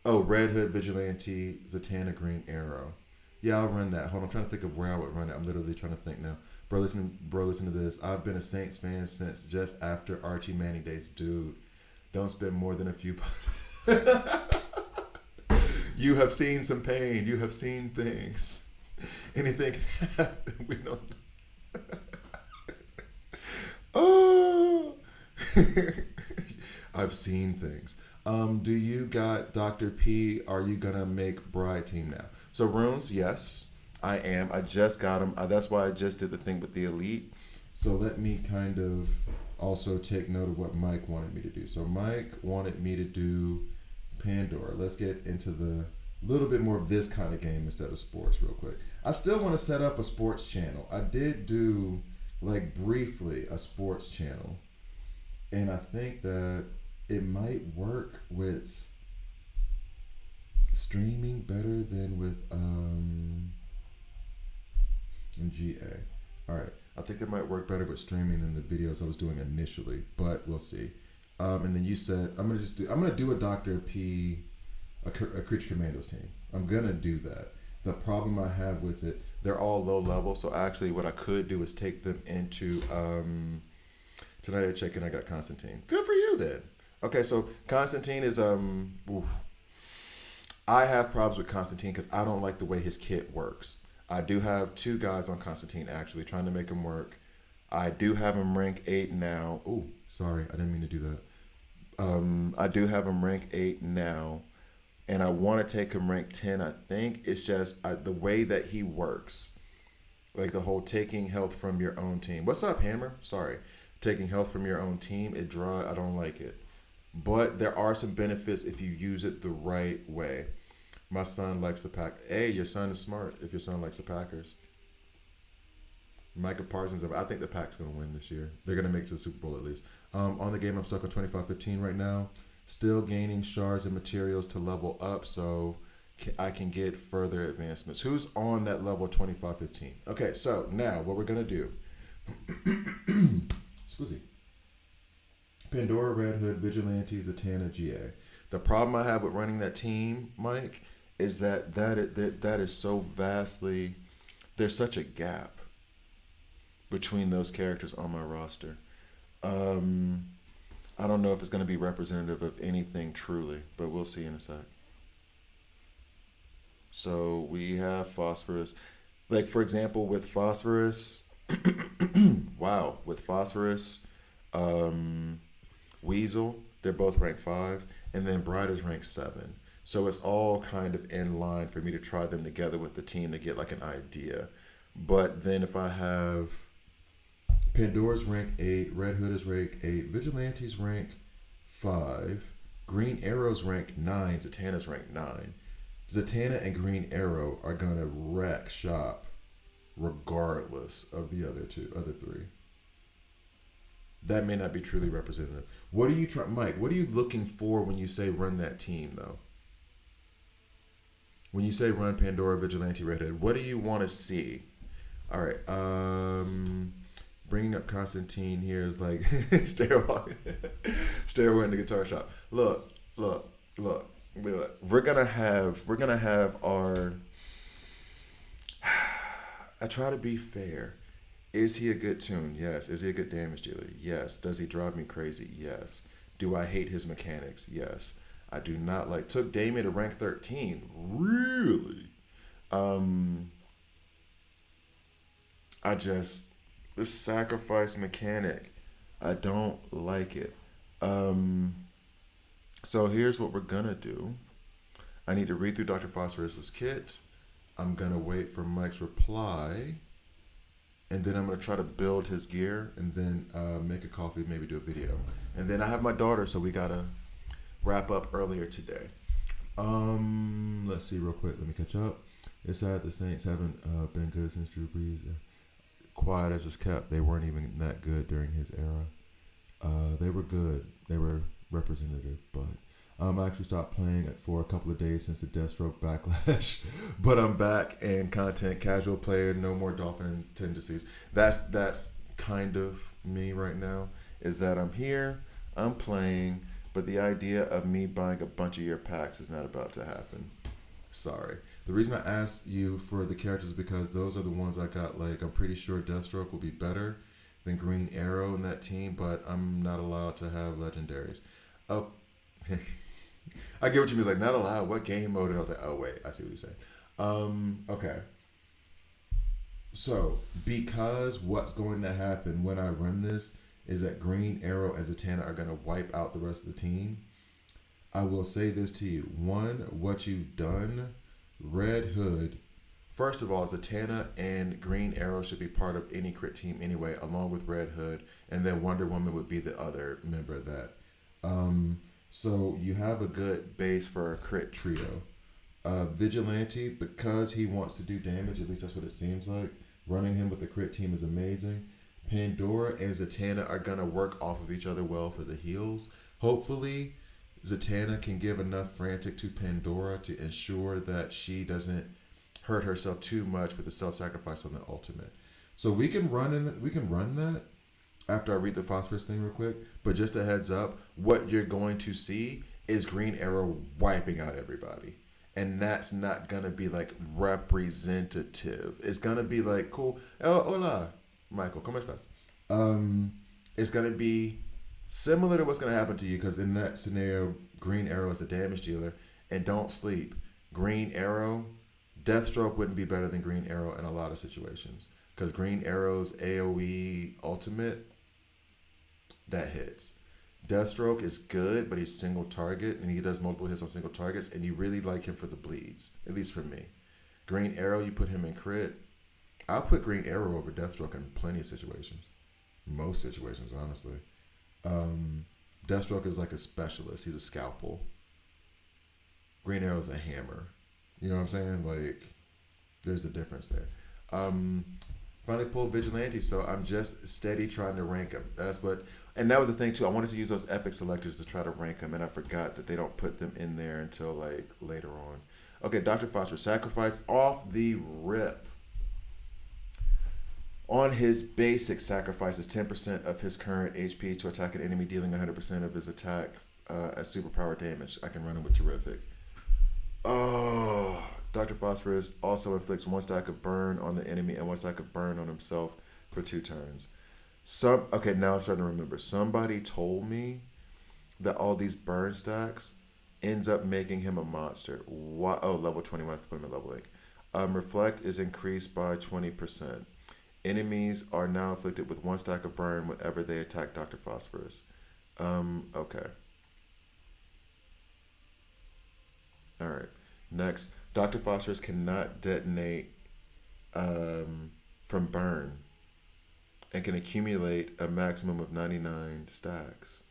Oh, Red Hood Vigilante, Zatanna Green Arrow. Yeah, I'll run that. Hold on, I'm trying to think of where I would run it. I'm literally trying to think now. Bro, listen to this. I've been a Saints fan since just after Archie Manning days. Dude, don't spend more than a few bucks. You have seen some pain. You have seen things. Anything can happen. We don't know. Oh. I've seen things. Do you got Dr. P? Are you gonna make Bride team now? So runes, yes, I am. I just got them. That's why I just did the thing with the elite. So let me kind of also take note of what Mike wanted me to do. So Mike wanted me to do Pandora. Let's get into the little bit more of this kind of game instead of sports real quick. I still want to set up a sports channel. I did do like briefly a sports channel. And I think that it might work with streaming better than with GA. All right, I think it might work better with streaming than the videos I was doing initially, but we'll see. And then you said I'm gonna do a Dr. P, a Creature Commandos team. I'm gonna do that. The problem I have with it, they're all low level. So actually, what I could do is take them into tonight I check in. I got Constantine. Good for you then. Okay, so Constantine is I have problems with Constantine because I don't like the way his kit works. I do have 2 guys on Constantine actually trying to make him work. I do have him rank 8 now. Oh, sorry, I didn't mean to do that. I do have him rank 8 now, and I want to take him rank 10. I think it's just the way that he works, like the whole taking health from your own team. What's up, Hammer? Sorry. Taking health from your own team, it dry. I don't like it. But there are some benefits if you use it the right way. My son likes the Pack. Hey, your son is smart if your son likes the Packers. Micah Parsons, I think the Pack's going to win this year. They're going to make it to the Super Bowl at least. On the game, I'm stuck on 25-15 right now. Still gaining shards and materials to level up so I can get further advancements. Who's on that level 25-15? Okay, so now what we're going to do. Scusi. Pandora, Red Hood, Vigilante, Zatanna, GA. The problem I have with running that team, Mike, is that is so vastly, there's such a gap between those characters on my roster. I don't know if it's going to be representative of anything truly, but we'll see in a sec. So we have phosphorus. Like, for example, with phosphorus, wow, with phosphorus, um, Weasel, they're both ranked 5, and then Bright is ranked 7. So it's all kind of in line for me to try them together with the team to get like an idea. But then if I have Pandora's rank 8, Red Hood is rank 8, Vigilante's rank 5, Green Arrow's rank 9, Zatanna's rank 9. Zatanna and Green Arrow are gonna wreck shop regardless of the other three. That may not be truly representative. What are you trying, Mike? What are you looking for when you say run that team, though? When you say run Pandora, Vigilante, Redhead, what do you want to see? All right. Bringing up Constantine here is like stairway in the guitar shop. Look. We're gonna have our. I try to be fair. Is he a good tune? Yes. Is he a good damage dealer? Yes. Does he drive me crazy? Yes. Do I hate his mechanics? Yes. I do not like. Took Damien to rank 13. Really? Um, I just this sacrifice mechanic. I don't like it. Um, so here's what we're gonna do. I need to read through Dr. Phosphorus's kit. I'm gonna wait for Mike's reply, and then I'm gonna try to build his gear, and then make a coffee, maybe do a video, and then I have my daughter, so we gotta wrap up earlier today. Let's see real quick. Let me catch up. It's sad the Saints haven't been good since Drew Brees. Quiet as it's kept. They weren't even that good during his era. They were good. They were representative, but I actually stopped playing it for a couple of days since the Deathstroke backlash. But I'm back and content casual player. No more Dolphin tendencies. That's kind of me right now. Is that I'm here. I'm playing. But the idea of me buying a bunch of your packs is not about to happen. Sorry. The reason I asked you for the characters is because those are the ones I got. Like, I'm pretty sure Deathstroke will be better than Green Arrow in that team, but I'm not allowed to have legendaries. Oh, I get what you mean. It's like, not allowed. What game mode? And I was like, oh, wait. I see what you're saying. Okay. So, because what's going to happen when I run this is that Green Arrow and Zatanna are going to wipe out the rest of the team. I will say this to you. One, what you've done, Red Hood. First of all, Zatanna and Green Arrow should be part of any crit team anyway, along with Red Hood. And then Wonder Woman would be the other member of that. So you have a good base for a crit trio. Vigilante, because he wants to do damage, at least that's what it seems like. Running him with the crit team is amazing. Pandora and Zatanna are going to work off of each other well for the heals. Hopefully, Zatanna can give enough frantic to Pandora to ensure that she doesn't hurt herself too much with the self-sacrifice on the ultimate. So we can run that after I read the Phosphorus thing real quick. But just a heads up, what you're going to see is Green Arrow wiping out everybody. And that's not going to be like representative. It's going to be like, cool. Oh, hola, Michael, ¿cómo estás? It's going to be similar to what's going to happen to you because in that scenario, Green Arrow is the damage dealer. And don't sleep. Green Arrow, Deathstroke wouldn't be better than Green Arrow in a lot of situations. Because Green Arrow's AoE ultimate, that hits. Deathstroke is good, but he's single target, and he does multiple hits on single targets, and you really like him for the bleeds, at least for me. Green Arrow, you put him in crit. I'll put Green Arrow over Deathstroke in plenty of situations. Most situations, honestly. Deathstroke is like a specialist. He's a scalpel. Green Arrow is a hammer. You know what I'm saying? Like, there's the difference there. Finally pulled Vigilante, so I'm just steady trying to rank them. And that was the thing too. I wanted to use those epic selectors to try to rank them, and I forgot that they don't put them in there until like later on. Okay, Dr. Phosphorus sacrifice off the rip. On his basic sacrifice is 10% of his current HP to attack an enemy, dealing 100% of his attack as superpower damage. I can run him with terrific. Oh, Dr. Phosphorus also inflicts 1 stack of burn on the enemy and 1 stack of burn on himself for 2 turns. Okay, now I'm starting to remember. Somebody told me that all these burn stacks ends up making him a monster. What? Oh, level 21. I have to put him at level 8. Reflect is increased by 20%. Enemies are now afflicted with 1 stack of burn whenever they attack Dr. Phosphorus. Okay. Alright. Next, Dr. Phosphorus cannot detonate from burn and can accumulate a maximum of 99 stacks.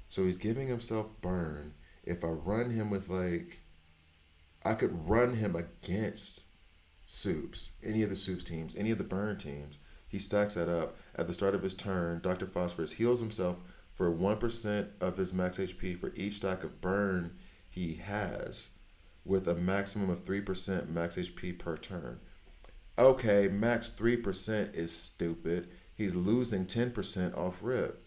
So he's giving himself burn. If I run him with I could run him against Soups, any of the Soups teams, any of the burn teams. He stacks that up. At the start of his turn, Dr. Phosphorus heals himself for 1% of his max HP for each stack of burn he has, with a maximum of 3% max HP per turn. Okay, max 3% is stupid. He's losing 10% off rip.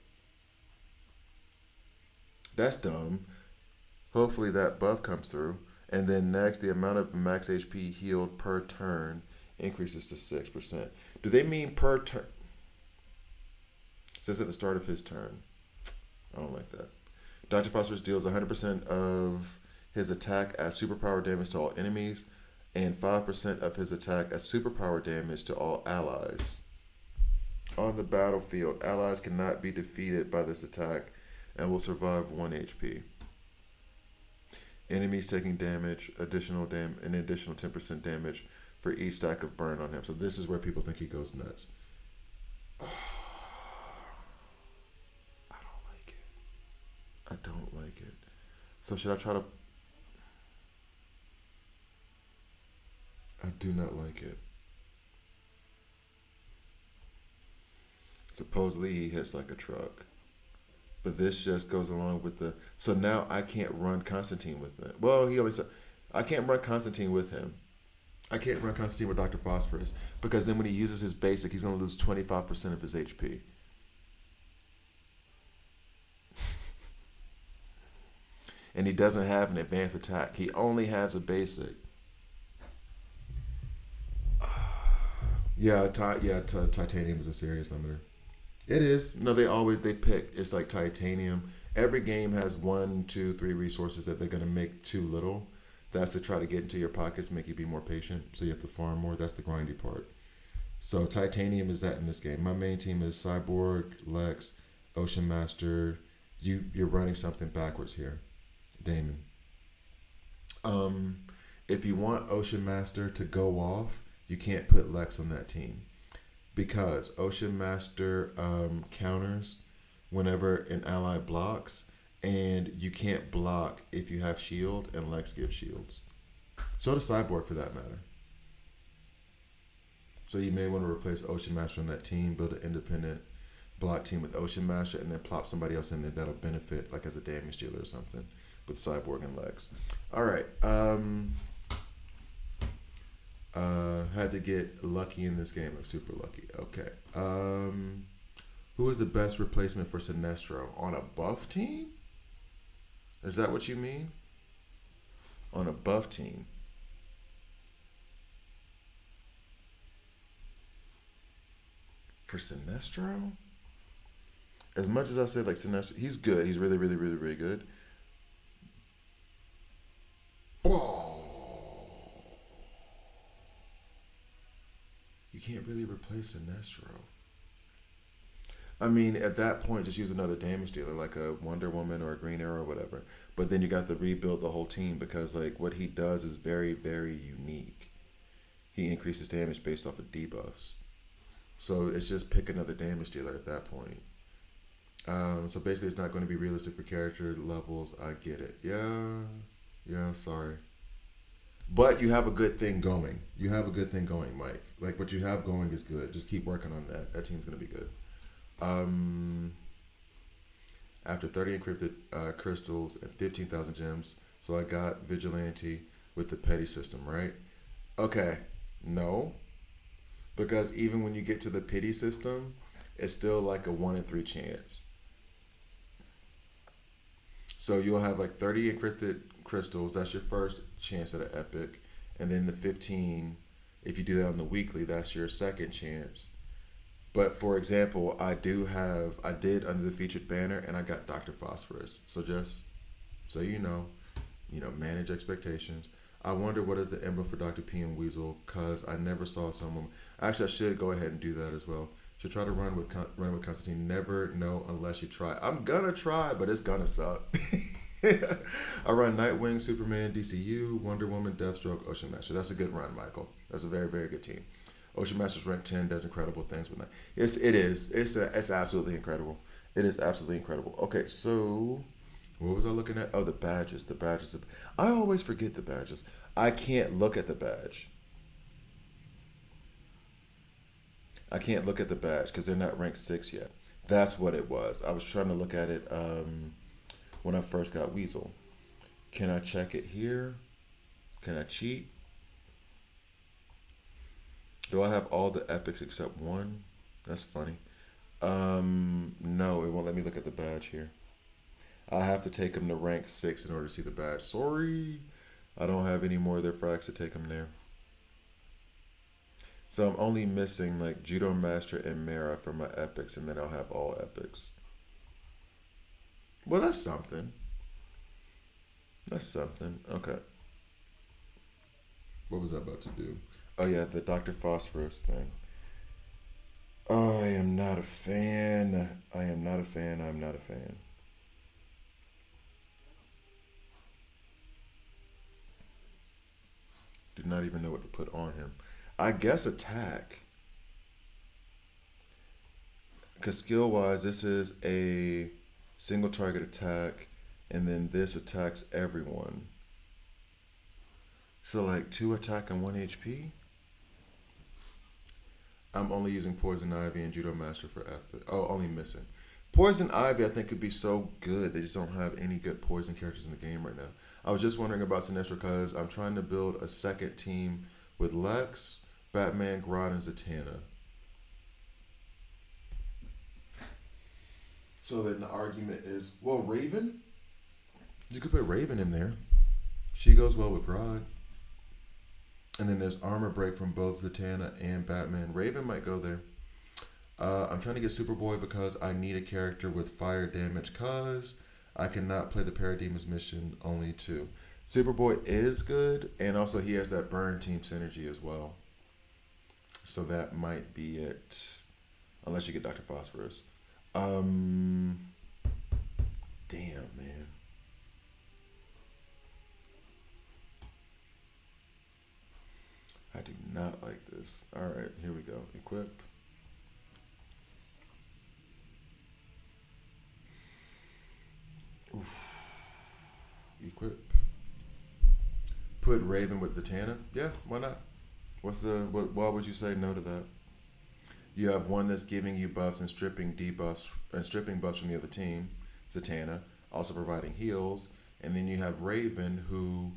That's dumb. Hopefully that buff comes through. And then next, the amount of max HP healed per turn increases to 6%. Do they mean per turn? It says at the start of his turn. I don't like that. Dr. Phosphorus deals 100% of his attack as superpower damage to all enemies and 5% of his attack as superpower damage to all allies. On the battlefield, allies cannot be defeated by this attack and will survive 1 HP. Enemies taking damage, an additional 10% damage for each stack of burn on him. So this is where people think he goes nuts. I don't like it. I don't like it. So should I try to... I do not like it. Supposedly he hits like a truck. But this just goes along with the... So now I can't run Constantine with it. Well, he only said... I can't run Constantine with him. I can't run Constantine with Dr. Phosphorus. Because then when he uses his basic, he's going to lose 25% of his HP. And he doesn't have an advanced attack. He only has a basic. Titanium is a serious limiter. It is. No, they pick. It's like titanium. Every game has 1, 2, 3 resources that they're going to make too little. That's to try to get into your pockets, make you be more patient. So you have to farm more. That's the grindy part. So titanium is that in this game. My main team is Cyborg, Lex, Ocean Master. You're running something backwards here, Damon. If you want Ocean Master to go off, you can't put Lex on that team. Because Ocean Master counters whenever an ally blocks, and you can't block if you have shield, and Lex gives shields. So does Cyborg for that matter. So you may want to replace Ocean Master on that team, build an independent block team with Ocean Master, and then plop somebody else in there that'll benefit, like as a damage dealer or something, with Cyborg and Lex. All right. Had to get lucky in this game, like super lucky. Okay. Who is the best replacement for Sinestro on a buff team? Is that what you mean? On a buff team. For Sinestro? As much as I said like Sinestro, he's good. He's really, really, really, really good. Oh. You can't really replace Sinestro. I mean, at that point, just use another damage dealer, like a Wonder Woman or a Green Arrow or whatever. But then you got to rebuild the whole team because, like, what he does is very, very unique. He increases damage based off of debuffs. So it's just pick another damage dealer at that point. So basically, it's not going to be realistic for character levels. I get it. Yeah, sorry. But you have a good thing going. You have a good thing going, Mike. Like, what you have going is good. Just keep working on that. That team's going to be good. After 30 encrypted crystals and 15,000 gems, so I got Vigilante with the petty system, right? Okay, no. Because even when you get to the pity system, it's still like a 1 in 3 chance. So you'll have like 30 encrypted crystals. That's your first chance at an epic. And then the 15, if you do that on the weekly, that's your second chance. But for example, I did under the featured banner, and I got Dr. Phosphorus. So just so manage expectations. I wonder what is the emblem for Dr. P and Weasel, cause I never saw someone. Actually, I should go ahead and do that as well. Should try to run with Constantine. Never know unless you try. I'm gonna try, but it's gonna suck. I run Nightwing, Superman, DCU, Wonder Woman, Deathstroke, Ocean Master. That's a good run, Michael. That's a very, very good team. Ocean Master's rank 10, does incredible things with Night. It's absolutely incredible. It is absolutely incredible. Okay, so what was I looking at? Oh, the badges. The badges. I always forget the badges. I can't look at the badge. I can't look at the badge because they're not ranked 6 yet. That's what it was. I was trying to look at it when I first got Weasel. Can I check it here? Can I cheat? Do I have all the epics except one? That's funny. No, it won't let me look at the badge here. I have to take them to rank 6 in order to see the badge. Sorry. I don't have any more of their frags to take them there. So I'm only missing like Judo Master and Mara for my epics, and then I'll have all epics. Well, that's something. That's something. Okay. What was I about to do? Oh yeah, the Dr. Phosphorus thing. Oh, I am not a fan. I am not a fan. I'm not a fan. Do not even know what to put on him. I guess attack. Because skill wise, this is a single target attack, and then this attacks everyone. So like 2 attack and 1 HP. I'm only using Poison Ivy and Judo Master for epic. Oh, only missing. Poison Ivy, I think, could be so good. They just don't have any good poison characters in the game right now. I was just wondering about Sinestro because I'm trying to build a second team with Lex, Batman, Grodd, and Zatanna. So then the argument is, well, Raven? You could put Raven in there. She goes well with Grodd. And then there's armor break from both Zatanna and Batman. Raven might go there. I'm trying to get Superboy because I need a character with fire damage because I cannot play the Paradigmas mission only 2. Superboy is good, and also he has that burn team synergy as well. So that might be it. Unless you get Dr. Phosphorus. Damn, man. I do not like this. All right, here we go. Equip. Oof. Equip. Put Raven with Zatanna. Yeah, why not? Why would you say no to that? You have one that's giving you buffs and stripping debuffs and stripping buffs from the other team, Zatanna, also providing heals. And then you have Raven who,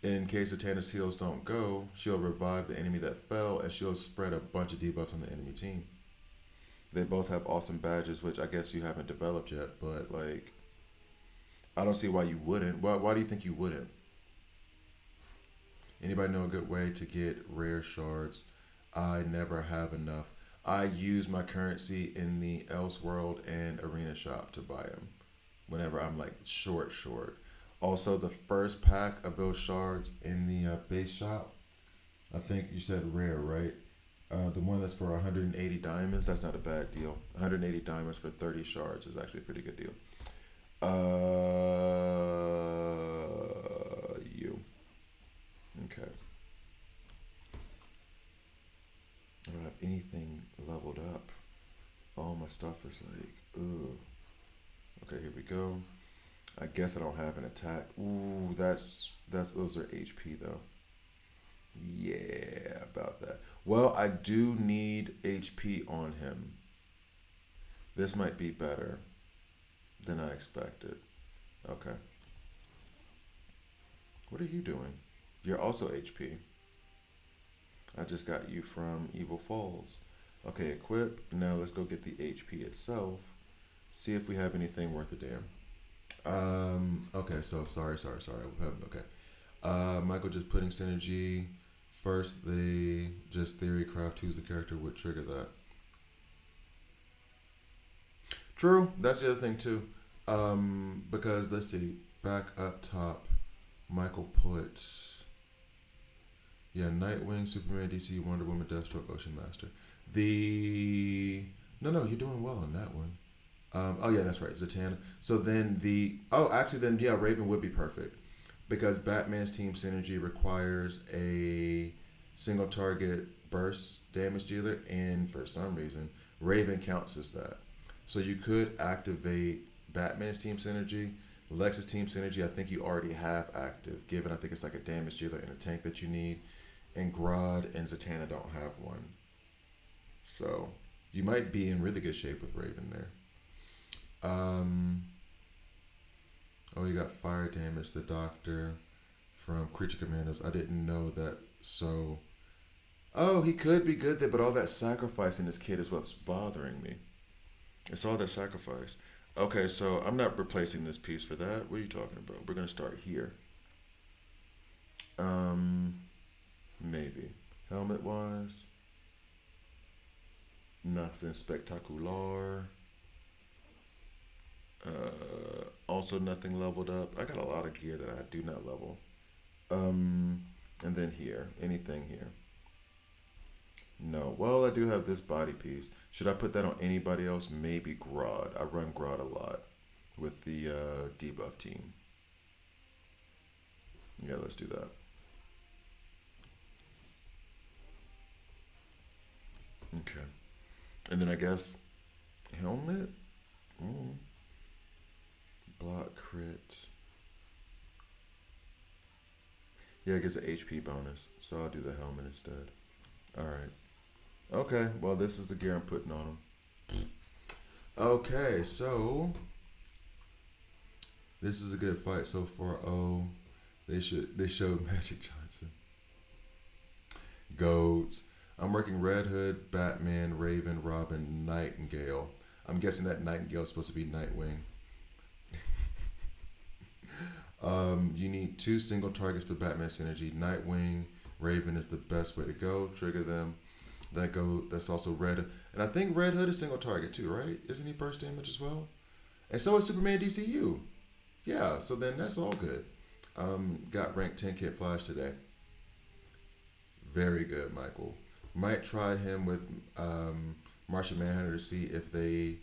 in case Zatanna's heals don't go, she'll revive the enemy that fell and she'll spread a bunch of debuffs on the enemy team. They both have awesome badges, which I guess you haven't developed yet, but like, I don't see why you wouldn't. Why do you think you wouldn't? Anybody know a good way to get rare shards? I never have enough. I use my currency in the Elseworld and Arena shop to buy them whenever I'm like short. Also, the first pack of those shards in the base shop, I think you said rare, right? The one that's for 180 diamonds, that's not a bad deal. 180 diamonds for 30 shards is actually a pretty good deal. You. Okay. I don't have anything leveled up. All my stuff is like, ugh. Okay, here we go. I guess I don't have an attack. Ooh, those are HP though. Yeah, about that. Well, I do need HP on him. This might be better than I expected. Okay. What are you doing? You're also HP. I just got you from Evil Falls. Okay, equip. Now let's go get the HP itself. See if we have anything worth a damn. Okay, so sorry. Okay. Michael just putting synergy. First, they just theory craft who's the character would trigger that. True. That's the other thing too. Because let's see, back up top, Michael puts Nightwing, Superman, DC, Wonder Woman, Deathstroke, Ocean Master. The no, you're doing well on that one. Oh yeah, that's right, Zatanna. So then actually then yeah, Raven would be perfect because Batman's team synergy requires a single target burst damage dealer, and for some reason Raven counts as that. So you could activate Batman's team synergy, Lex's team synergy. I think you already have active, given I think it's like a damage dealer and a tank that you need, and Grodd and Zatanna don't have one. So you might be in really good shape with Raven there. Um, oh, you got fire damage. The Doctor from Creature Commandos. I didn't know that. So, oh, he could be good there, but all that sacrifice in this kid is what's bothering me. It's all that sacrifice. Okay, so I'm not replacing this piece for that. What are you talking about? We're gonna start here. Um, maybe helmet wise, nothing spectacular. Also nothing leveled up. I got a lot of gear that I do not level. And then here, anything here? No. Well, I do have this body piece. Should I put that on anybody else? Maybe Grodd. I run Grodd a lot with the debuff team. Yeah, let's do that. Okay. And then I guess helmet. Mm. Block crit. Yeah, it gets an HP bonus, so I'll do the helmet instead. All right. Okay. Well, this is the gear I'm putting on them. Okay, so this is a good fight so far. Oh, they showed Magic Johnson. Goats. I'm working Red Hood, Batman, Raven, Robin, Nightingale. I'm guessing that Nightingale is supposed to be Nightwing. You need 2 single targets for Batman synergy. Nightwing, Raven is the best way to go. Trigger them. That's also Red Hood. And I think Red Hood is single target too, right? Isn't he burst damage as well? And so is Superman DCU. Yeah, so then that's all good. Got rank 10 Kid Flash today. Very good, Michael. Might try him with Martian Manhunter to see if a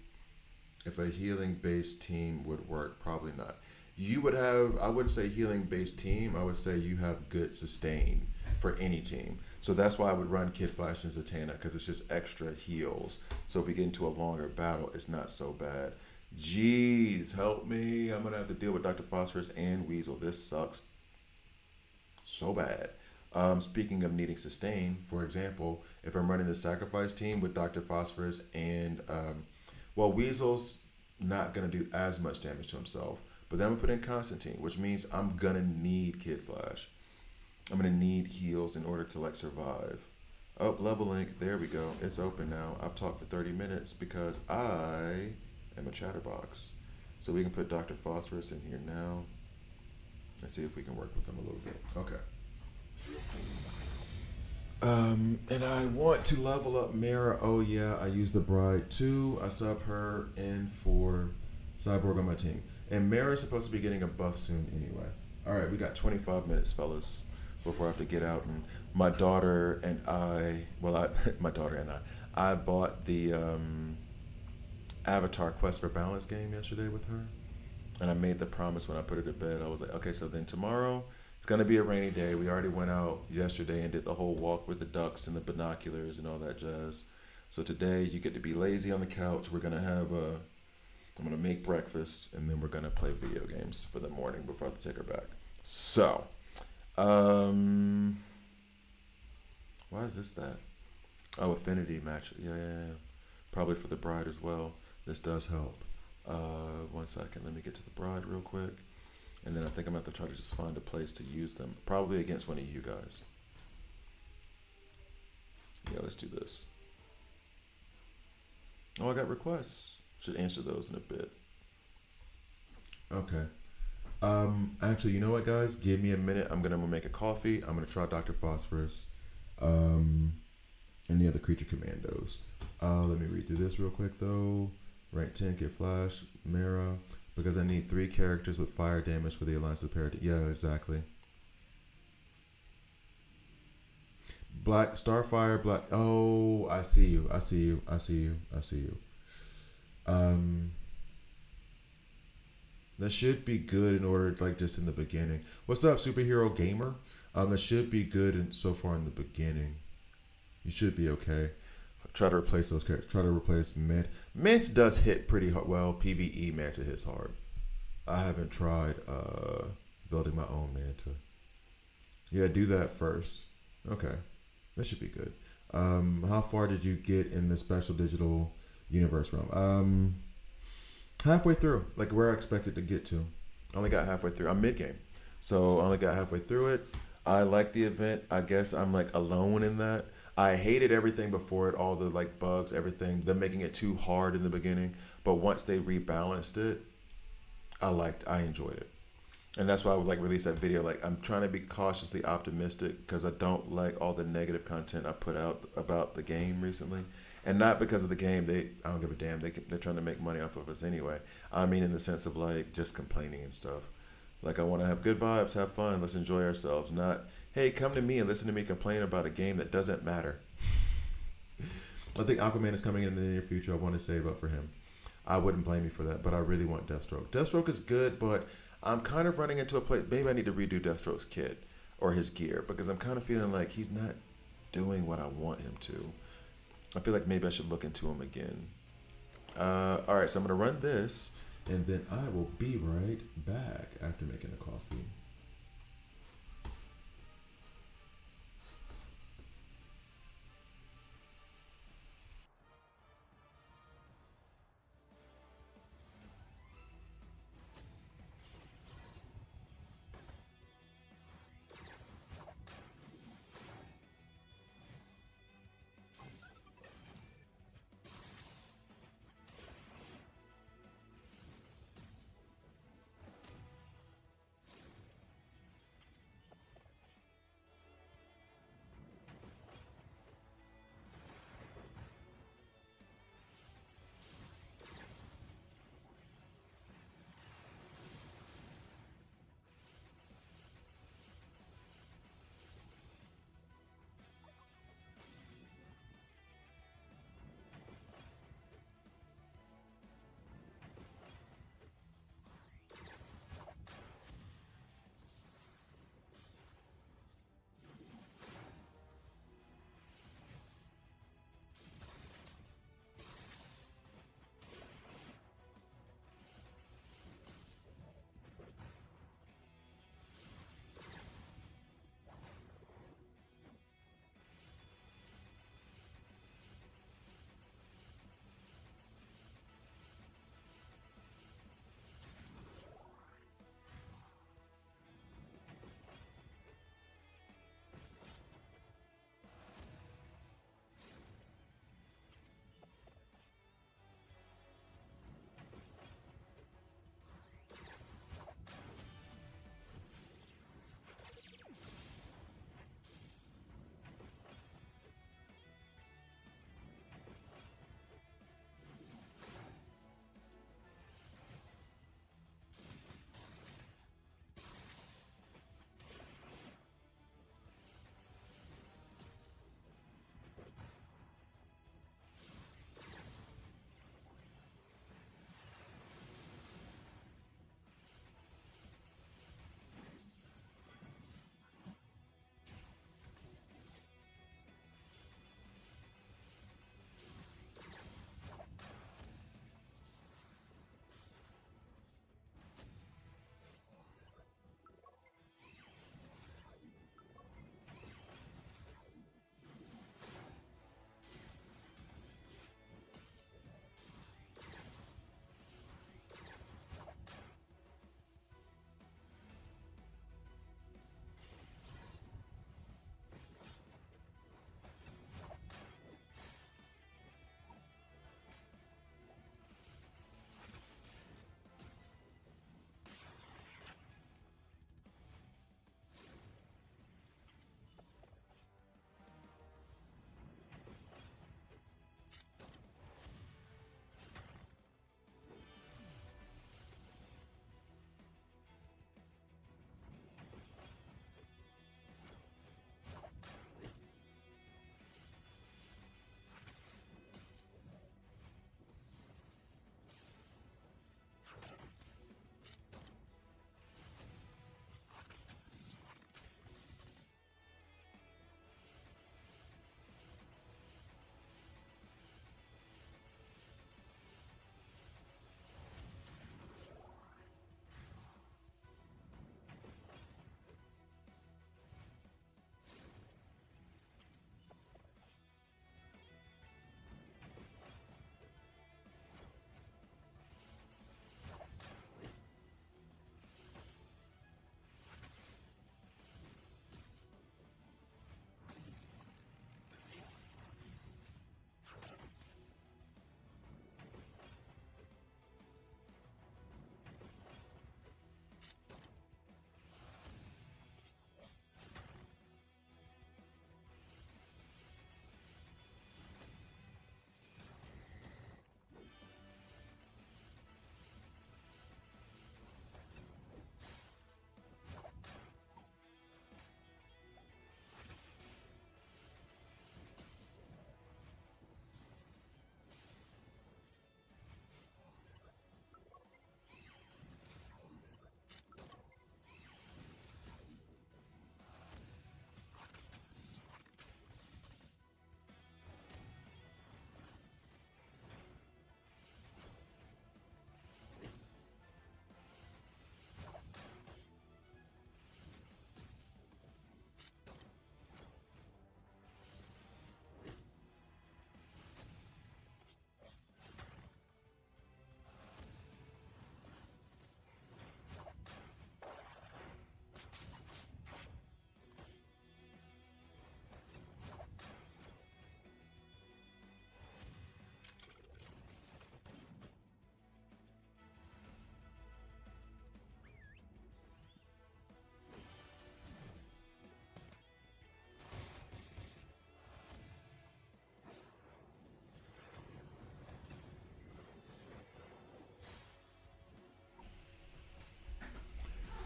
healing based team would work. Probably not. You would have, I wouldn't say healing based team, I would say you have good sustain for any team. So that's why I would run Kid Flash and Zatanna, because it's just extra heals. So if we get into a longer battle, it's not so bad. Jeez, help me. I'm going to have to deal with Dr. Phosphorus and Weasel. This sucks so bad. Speaking of needing sustain, for example, if I'm running the sacrifice team with Dr. Phosphorus and, Weasel's not going to do as much damage to himself. But then I'm going to put in Constantine, which means I'm going to need Kid Flash. I'm going to need heals in order to survive. Oh, level link. There we go. It's open now. I've talked for 30 minutes because I am a chatterbox. So we can put Dr. Phosphorus in here now. Let's see if we can work with him a little bit. Okay. And I want to level up Mara. Oh yeah, I use the Bride too. I sub her in for Cyborg on my team. And Mara's supposed to be getting a buff soon anyway. All right, we got 25 minutes, fellas, before I have to get out. And my daughter and I bought the Avatar Quest for Balance game yesterday with her. And I made the promise when I put her to bed. I was like, okay, so then tomorrow, it's going to be a rainy day. We already went out yesterday and did the whole walk with the ducks and the binoculars and all that jazz. So today, you get to be lazy on the couch. I'm going to make breakfast, and then we're going to play video games for the morning before I have to take her back. So, why is this that? Oh, affinity match. Yeah. Probably for the Bride as well. This does help. 1 second. Let me get to the Bride real quick. And then I think I'm going to have to try to just find a place to use them. Probably against one of you guys. Yeah, let's do this. Oh, I got requests. Should answer those in a bit. Okay. Actually, you know what, guys? Give me a minute. I'm gonna make a coffee. I'm gonna try Dr. Phosphorus, and the other creature commandos. Let me read through this real quick though. Rank 10, get Flash, Mara, because I need 3 characters with fire damage for the Alliance of Parity. Yeah, exactly. Black Starfire, Black. Oh, I see you. I see you. I see you. I see you. Um, that should be good in order, like just in the beginning. What's up, superhero gamer? That should be good so far in the beginning. You should be okay. Try to replace those characters. Try to replace Mint. Mint does hit pretty hard. Well, PVE Manta hits hard. I haven't tried building my own Manta. Yeah, do that first. Okay, that should be good. How far did you get in the special digital universe realm? Halfway through, like where I expected to get to. I only got halfway through. I'm mid game, so I only got halfway through it. I like the event. I guess I'm like alone in that. I hated everything before it, all the like bugs, everything. Them making it too hard in the beginning, but once they rebalanced it, I enjoyed it. And that's why I would like release that video. Like I'm trying to be cautiously optimistic because I don't like all the negative content I put out about the game recently, and not because of the game. I don't give a damn. They're trying to make money off of us anyway. I mean, in the sense of like just complaining and stuff. Like I want to have good vibes, have fun, let's enjoy ourselves. Not hey, come to me and listen to me complain about a game that doesn't matter. I think Aquaman is coming in the near future. I want to save up for him. I wouldn't blame you for that, but I really want Deathstroke. Deathstroke is good, but I'm kind of running into a place. Maybe I need to redo Deathstroke's kit or his gear because I'm kind of feeling like he's not doing what I want him to. I feel like maybe I should look into him again. All right, so I'm going to run this, and then I will be right back after making a coffee.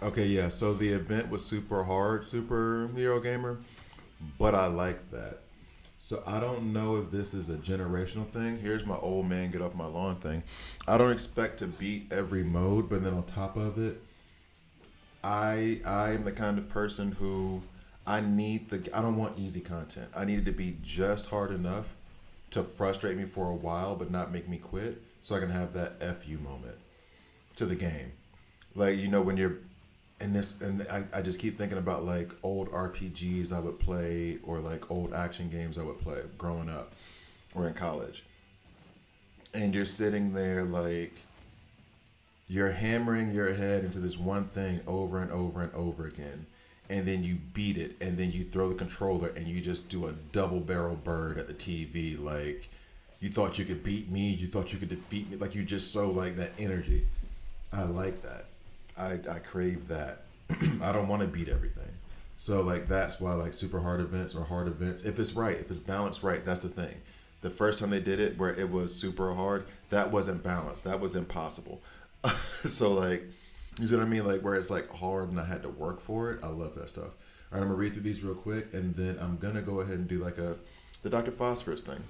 Okay, yeah. So the event was super hard, superhero gamer, but I like that. So I don't know if this is a generational thing. Here's my old man get off my lawn thing. I don't expect to beat every mode, but then on top of it, I am the kind of person who I don't want easy content. I need it to be just hard enough to frustrate me for a while, but not make me quit, so I can have that fu moment to the game. Like when you're and I just keep thinking about like old RPGs I would play or like old action games I would play growing up or in college. And you're sitting there like you're hammering your head into this one thing over and over and over again. And then you beat it, and then you throw the controller, and you just do a double barrel bird at the TV. Like, you thought you could beat me, you thought you could defeat me. Like, you just so like that energy. I like that. I crave that. I don't want to beat everything. So like that's why like super hard events or hard events, if it's right, if it's balanced right, that's the thing. The first time they did it where it was super hard, that wasn't balanced. That was impossible. So like you see what I mean? Like where it's like hard and I had to work for it. I love that stuff. All right, I'm gonna read through these real quick and then I'm gonna go ahead and do like the Dr. Phosphorus thing.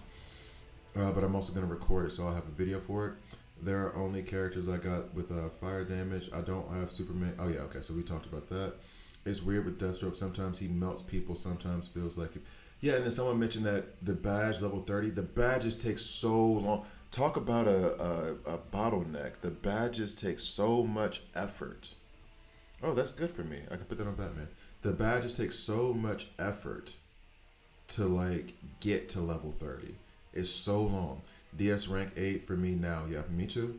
But I'm also gonna record it, so I'll have a video for it. There are only characters I got with fire damage. I don't have Superman. Oh yeah, okay. So we talked about that. It's weird with Deathstroke. Sometimes he melts people. Sometimes feels like yeah. And then someone mentioned that the badge level 30. The badges take so long. Talk about a bottleneck. The badges take so much effort. Oh, that's good for me. I can put that on Batman. The badges take so much effort to like get to level 30. It's so long. DS rank 8 for me now. Yeah, me too.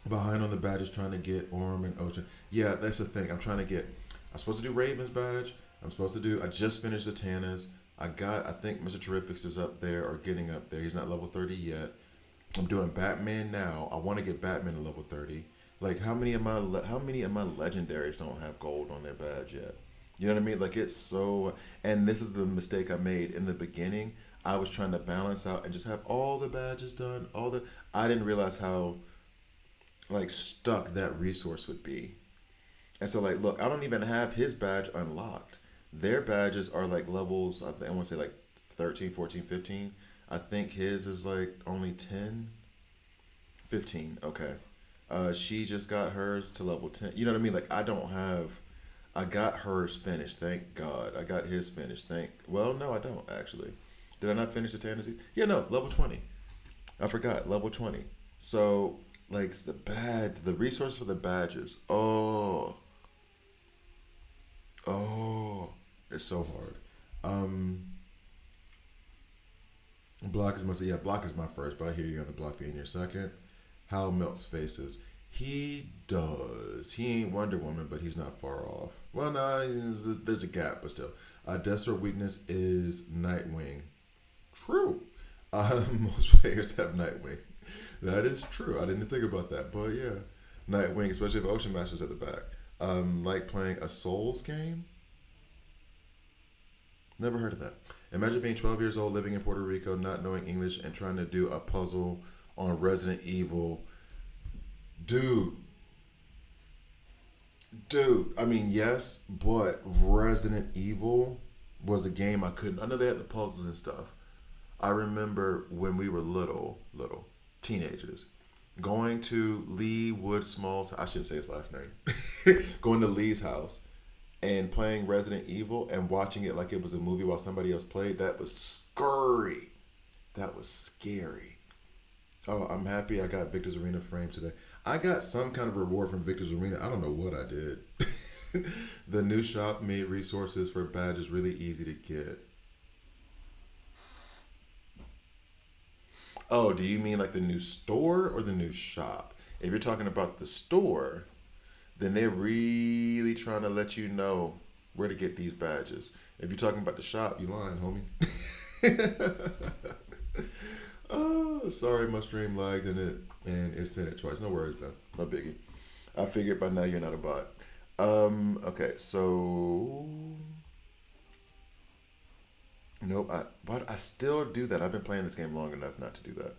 Behind on the badges trying to get Orm and Ocean. Yeah, that's the thing. I'm supposed to do Raven's badge. I just finished the Tana's. I think Mr. Terrific's is up there or getting up there. He's not level 30 yet. I'm doing Batman now. I want to get Batman to level 30. Like how many of my legendaries don't have gold on their badge yet? You know what I mean? Like it's so, and this is the mistake I made in the beginning. I was trying to balance out and just have all the badges done. I didn't realize how like stuck that resource would be. And so like, look, I don't even have his badge unlocked. Their badges are like levels. I want to say like 13, 14, 15. I think his is like only 10, 15. Okay. She just got hers to level 10. You know what I mean? Like I don't have. I got hers finished. Thank God. I got his finished. Well, no, I don't actually. Did I not finish the Tennessee? Yeah, no, level 20. I forgot, level 20. So, like, the resource for the badges. Oh, it's so hard. Um, block is my first, but I hear you on the block being your second. Hal melts faces. He does. He ain't Wonder Woman, but he's not far off. Well, no, there's a gap, but still. Deathstroke weakness is Nightwing. True. Most players have Nightwing. That is true. I didn't think about that, but yeah, Nightwing, especially if Ocean Master's at the back. Like playing a Souls game. Never heard of that. Imagine being 12 years old, living in Puerto Rico, not knowing English, and trying to do a puzzle on Resident Evil. Dude. I mean, yes, but Resident Evil was a game I couldn't. I know they had the puzzles and stuff. I remember when we were little teenagers, going to Lee Wood Small's. I shouldn't say his last name. Going to Lee's house and playing Resident Evil and watching it like it was a movie while somebody else played. That was scary. That was scary. Oh, I'm happy I got Victor's Arena frame today. I got some kind of reward from Victor's Arena. I don't know what I did. The new shop made resources for badges really easy to get. Oh, do you mean like the new store or the new shop? If you're talking about the store, then they're really trying to let you know where to get these badges. If you're talking about the shop, you lying, homie. Oh, sorry, my stream lagged and it sent it twice. No worries, man. No biggie. I figured by now you're not a bot. Okay, so nope. But I still do that. I've been playing this game long enough not to do that.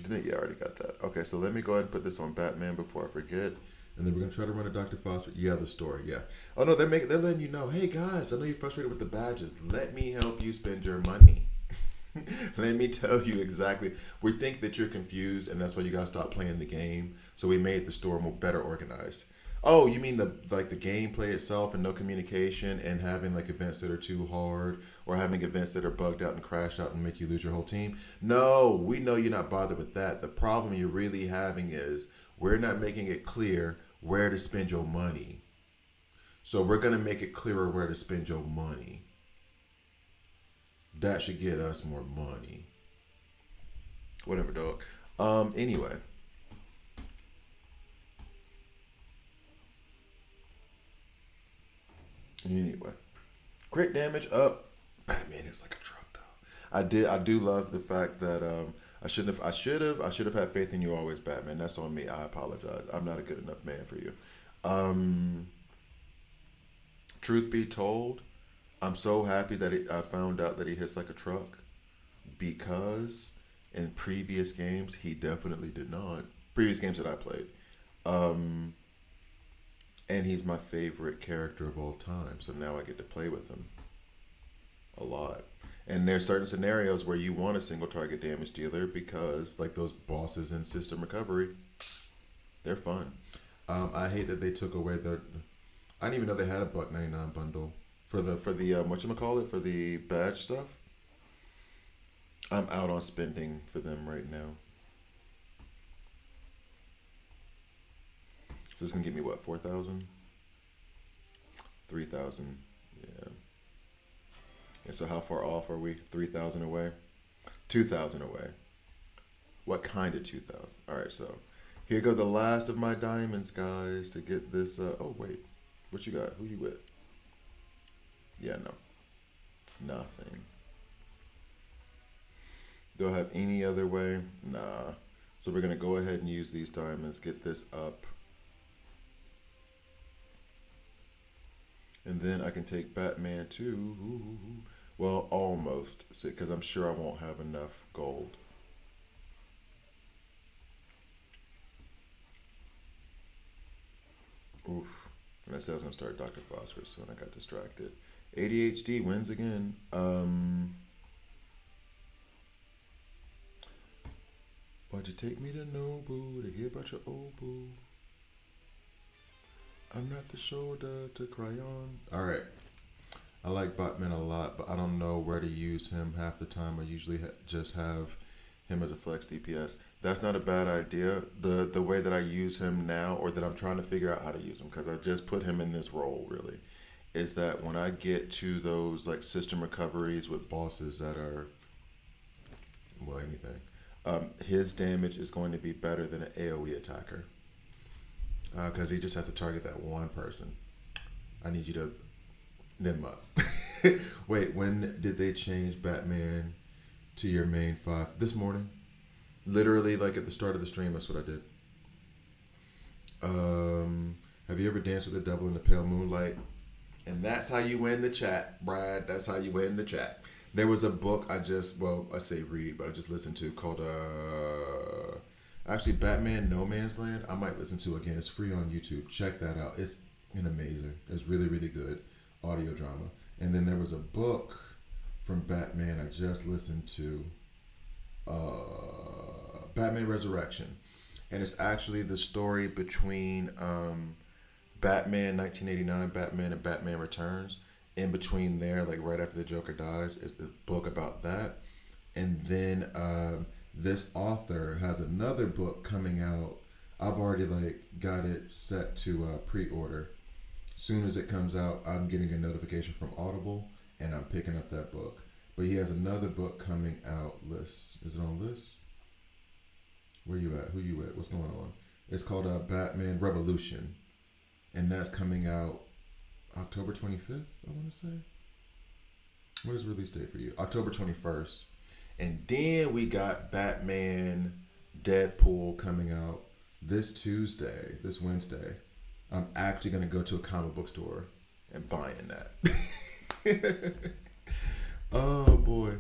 Didn't it? Yeah, I already got that. Okay, so let me go ahead and put this on Batman before I forget. And then we're gonna try to run a Dr. Phosphorus. Yeah, the story. Yeah. Oh no, they're letting you know. Hey guys, I know you're frustrated with the badges. Let me help you spend your money. Let me tell you exactly. We think that you're confused, and that's why you gotta stop playing the game. So we made the store more better organized. Oh, you mean the gameplay itself and no communication and having like events that are too hard or having events that are bugged out and crash out and make you lose your whole team? No, we know you're not bothered with that. The problem you're really having is we're not making it clear where to spend your money. So we're gonna make it clearer where to spend your money. That should get us more money. Whatever, dog. Anyway. Anyway. Crit damage up. Batman is like a truck though. I do love the fact that I should have had faith in you always, Batman. That's on me. I apologize. I'm not a good enough man for you. Um Truth be told, I'm so happy that I found out that he hits like a truck because in previous games he definitely did not. Previous games that I played. Um, and he's my favorite character of all time, so now I get to play with him a lot. And there's certain scenarios where you want a single target damage dealer because, like those bosses in System Recovery, they're fun. I hate that they took away the. I didn't even know they had a $1.99 bundle for the whatchamacallit, for the badge stuff. I'm out on spending for them right now. So this can give me what, 4,000, 3,000. Yeah. And so how far off are we? 3,000 away, 2,000 away. What kind of 2,000? All right, so here go the last of my diamonds, guys, to get this. Oh wait, what you got? Who you with? Yeah, no, nothing. Do I have any other way? Nah. So we're gonna go ahead and use these diamonds, get this up, and then I can take Batman too. Well, almost, because I'm sure I won't have enough gold. Oof. And I said I was gonna start Dr. Phosphorus, so I got distracted. ADHD wins again. Why'd you take me to Nobu to hear about your old boo? I'm not the shoulder to cry on. All right. I like Botman a lot, but I don't know where to use him half the time. I usually just have him as a flex DPS. That's not a bad idea. The way that I use him now, or that I'm trying to figure out how to use him, because I just put him in this role really, is that when I get to those like system recoveries with bosses that are, well, anything, his damage is going to be better than an AoE attacker because he just has to target that one person. I need you to them up. Wait, when did they change Batman to your main five? This morning. Literally, like at the start of the stream, that's what I did. Have you ever danced with the devil in the pale moonlight? And that's how you win the chat, Brad. That's how you win the chat. There was a book I say read, but I just listened to called actually Batman No Man's Land. I might listen to again. It's free on YouTube. Check that out. It's amazing. It's really, really good audio drama. And then there was a book from Batman I just listened to, Batman Resurrection, and it's actually the story between Batman 1989, Batman, and Batman Returns. In between there, like right after the Joker dies, is the book about that. And then this author has another book coming out. I've already like got it set to pre-order. Soon as it comes out, I'm getting a notification from Audible, and I'm picking up that book. But he has another book coming out. List, is it on list? Where you at? Who you at? What's going on? It's called Batman Revolution, and that's coming out October 25th. I want to say. What is the release date for you? October 21st. And then we got Batman Deadpool coming out this Tuesday, this Wednesday. I'm actually going to go to a comic book store and buying that. Oh boy.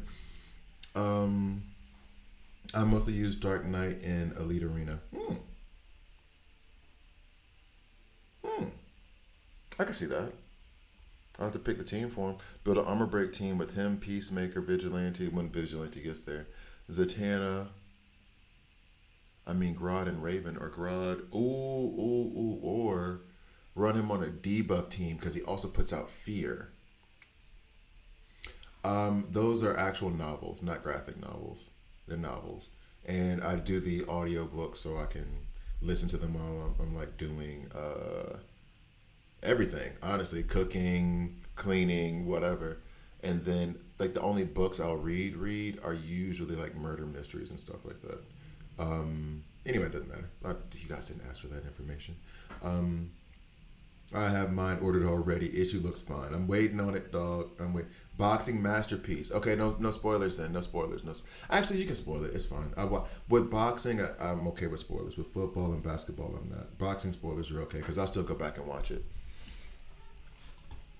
I mostly use Dark Knight in Elite Arena. I can see that. I'll have to pick the team for him. Build an armor break team with him, Peacemaker, Vigilante, when Vigilante gets there. Zatanna, Grodd and Raven, or Grodd. Or run him on a debuff team because he also puts out Fear. Those are actual novels, not graphic novels. They're novels. And I do the audio book so I can listen to them while I'm like doing everything. Honestly, cooking, cleaning, whatever. And then like the only books I'll read are usually like murder mysteries and stuff like that. Anyway, it doesn't matter. You guys didn't ask for that information. I have mine ordered already. Issue looks fine. I'm waiting on it, dog. I'm waiting. Boxing masterpiece. Okay, no spoilers then. No spoilers. Actually, you can spoil it. It's fine. With boxing, I'm okay with spoilers. With football and basketball, I'm not. Boxing spoilers are okay because I'll still go back and watch it.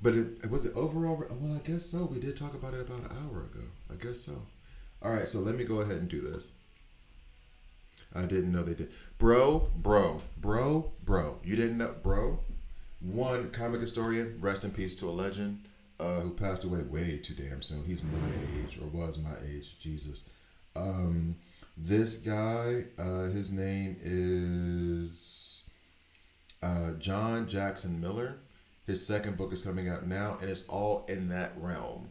But was it overall? Well, I guess so. We did talk about it about an hour ago. I guess so. All right, so let me go ahead and do this. I didn't know they did. Bro. You didn't know, bro? One comic historian, rest in peace to a legend, who passed away way too damn soon. He's my age, or was my age. Jesus. This guy, his name is John Jackson Miller. His second book is coming out now, and it's all in that realm.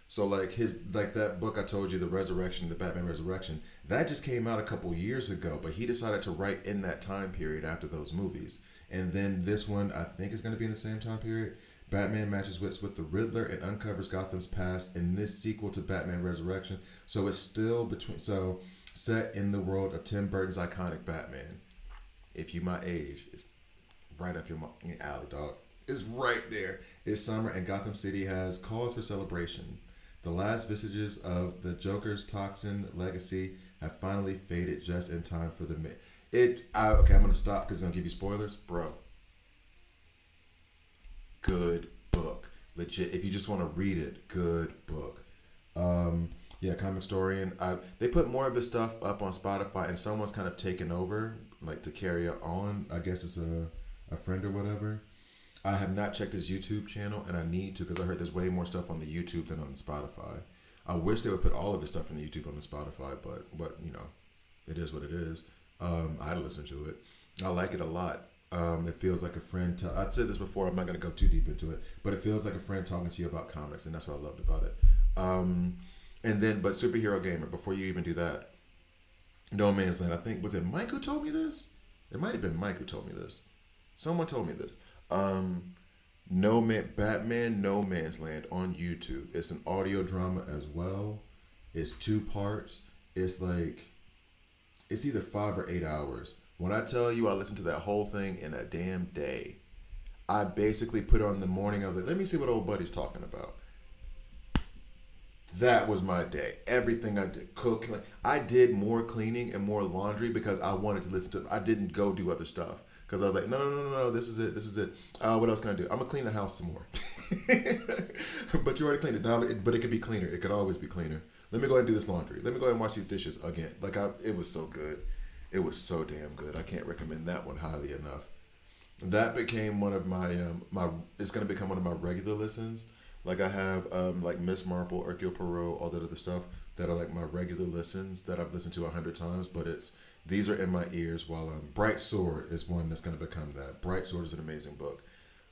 So like that book I told you, the Batman Resurrection, that just came out a couple years ago, but he decided to write in that time period after those movies. And then this one, I think, is going to be in the same time period. Batman matches wits with the Riddler and uncovers Gotham's past in this sequel to Batman Resurrection. So it's still set in the world of Tim Burton's iconic Batman. If you my age, it's right up your alley, dog. It's right there. It's summer and Gotham City has cause for celebration. The last vestiges of the Joker's toxin legacy have finally faded just in time for the okay, I'm going to stop because it's going to give you spoilers. Bro, good book. Legit. If you just want to read it, good book. Yeah, Comic Historian. They put more of his stuff up on Spotify and someone's kind of taken over, like to carry it on. I guess it's a friend or whatever. I have not checked his YouTube channel, and I need to because I heard there's way more stuff on the YouTube than on the Spotify. I wish they would put all of his stuff on the YouTube on the Spotify, but you know, it is what it is. I listen to it. I like it a lot. It feels like a friend. I'd said this before. I'm not going to go too deep into it, but it feels like a friend talking to you about comics, and that's what I loved about it. But Superhero Gamer. Before you even do that, No Man's Land. I think was it Mike who told me this? It might have been Mike who told me this. Someone told me this. Batman No Man's Land on YouTube. It's an audio drama as well. It's 2 parts. It's either 5 or 8 hours. When I tell you I listened to that whole thing in a damn day, I basically put it on in the morning. I was like, let me see what old buddy's talking about. That was my day. Everything I did, cook. I did more cleaning and more laundry because I wanted to listen to. I didn't go do other stuff. Because I was like, no, this is it. What else can I do? I'm going to clean the house some more. But you already cleaned it down, but it could be cleaner. It could always be cleaner. Let me go ahead and do this laundry. Let me go ahead and wash these dishes again. It was so good. It was so damn good. I can't recommend that one highly enough. That became one of my, it's going to become one of my regular listens. Like I have like Miss Marple, Hercule Poirot, all that other stuff that are like my regular listens that I've listened to 100 times, but these are in my ears while Bright Sword is one that's going to become that. Bright Sword is an amazing book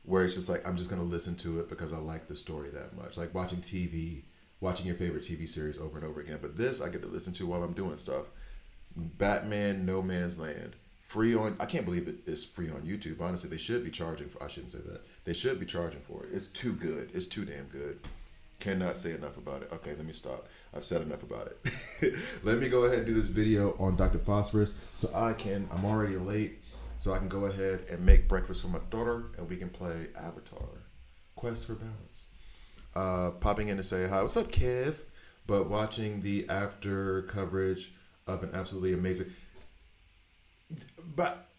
where it's just like, I'm just going to listen to it because I like the story that much. Like watching your favorite TV series over and over again. But this I get to listen to while I'm doing stuff. Batman No Man's Land. I can't believe it is free on YouTube. Honestly, they should be charging for, I shouldn't say that. They should be charging for it. It's too good. It's too damn good. Cannot say enough about it. Okay, let me stop. I've said enough about it. Let me go ahead and do this video on Dr. Phosphorus so I'm already late, so I can go ahead and make breakfast for my daughter and we can play Avatar, Quest for Balance. Popping in to say hi. What's up, Kev? But watching the after coverage of an absolutely amazing... But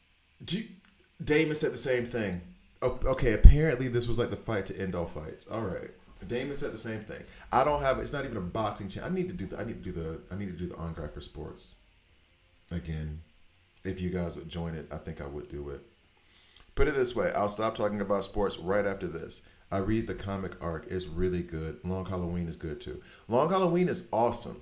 Damon said the same thing. Okay, apparently this was like the fight to end all fights. All right. Damon said the same thing. It's not even a boxing channel. I need to do the On Guy for Sports. Again, if you guys would join it, I think I would do it. Put it this way, I'll stop talking about sports right after this. I read the comic arc. It's really good. Long Halloween is good too. Long Halloween is awesome.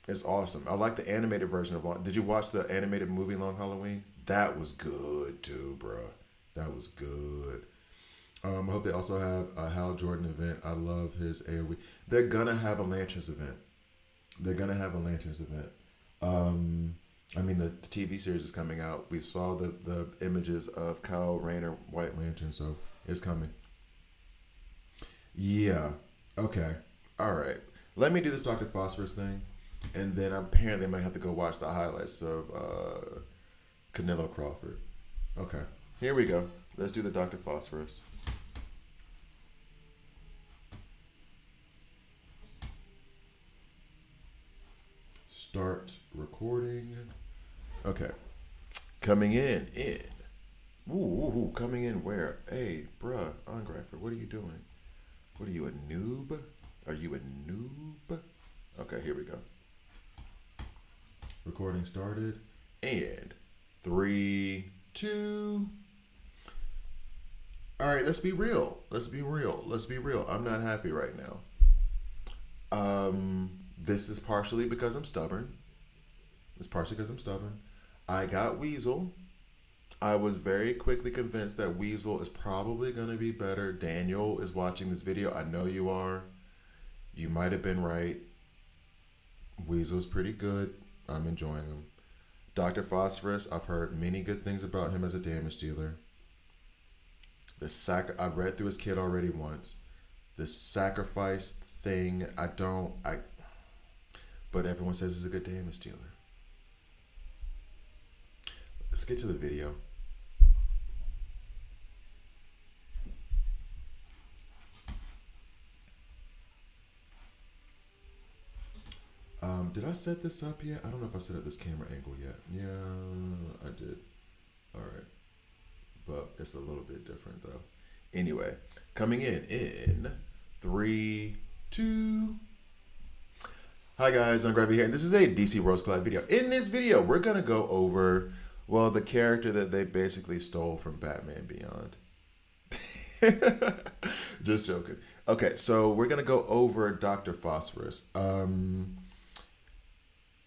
It's awesome. I like the animated version of Long. Did you watch the animated movie Long Halloween? That was good too, bro. That was good. I hope they also have a Hal Jordan event. I love his AoE. They're gonna have a Lanterns event. They're gonna have a Lanterns event. I mean, the TV series is coming out. We saw the images of Kyle Rayner, White Lantern, so it's coming. Yeah. Okay. All right. Let me do this Dr. Phosphorus thing, and then apparently I might have to go watch the highlights of Canelo Crawford. Okay. Here we go. Let's do the Dr. Phosphorus. Start recording. Okay. Coming in. Coming in where? Hey, bruh, Ungrapher, what are you doing? What are you, a noob? Are you a noob? Okay, here we go. Recording started. And 3, 2. All right, let's be real. Let's be real. I'm not happy right now. This is partially because I'm stubborn. I got Weasel. I was very quickly convinced that Weasel is probably going to be better. Daniel is watching this video. I know you are. You might have been right. Weasel's pretty good. I'm enjoying him. Dr. Phosphorus, I've heard many good things about him as a damage dealer. I read through his kit already once. The sacrifice thing, but everyone says he's a good damage dealer. Let's get to the video. Did I set this up yet? I don't know if I set up this camera angle yet. Yeah, I did. All right. But it's a little bit different though. Anyway, coming in 3, 2. Hi guys, I'm Gravy here, and this is a DC Rose Collide video. In this video, we're gonna go over, well, the character that they basically stole from Batman Beyond. Just joking. Okay, so we're gonna go over Dr. Phosphorus.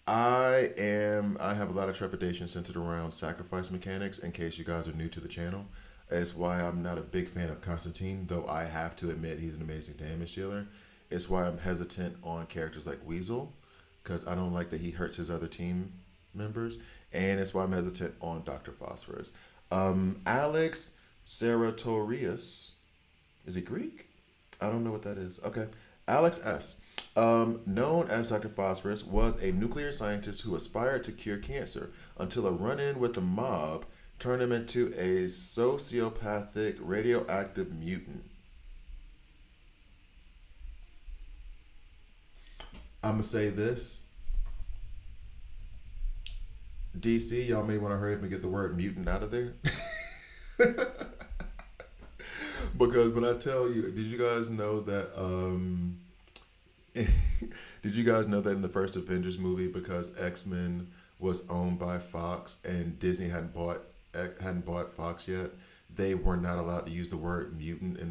I have a lot of trepidation centered around sacrifice mechanics in case you guys are new to the channel. It's why I'm not a big fan of Constantine, though I have to admit he's an amazing damage dealer. It's why I'm hesitant on characters like Weasel, because I don't like that he hurts his other team members. And it's why I'm hesitant on Dr. Phosphorus. Alex Seratorius, is he Greek? I don't know what that is. Okay. Alex S., known as Dr. Phosphorus, was a nuclear scientist who aspired to cure cancer until a run-in with the mob turned him into a sociopathic radioactive mutant. I'm going to say this. DC, y'all may want to hurry up and get the word mutant out of there. Because when I tell you, did you guys know that in the first Avengers movie, because X-Men was owned by Fox and Disney hadn't bought Fox yet, they were not allowed to use the word mutant in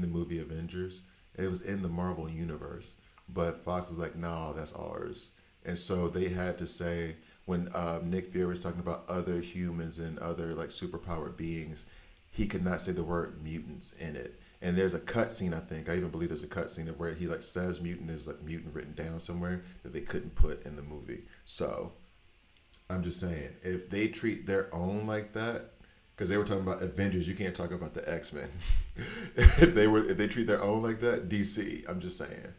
the movie Avengers. It was in the Marvel universe, but Fox was like, "No, that's ours." And so they had to say, when Nick Fury was talking about other humans and other like superpowered beings, he could not say the word mutants in it. And there's a cutscene, I even believe there's a cutscene of where he like says mutant, is like mutant written down somewhere that they couldn't put in the movie. So I'm just saying, if they treat their own like that, because they were talking about Avengers, you can't talk about the X-Men. if they treat their own like that, DC, I'm just saying,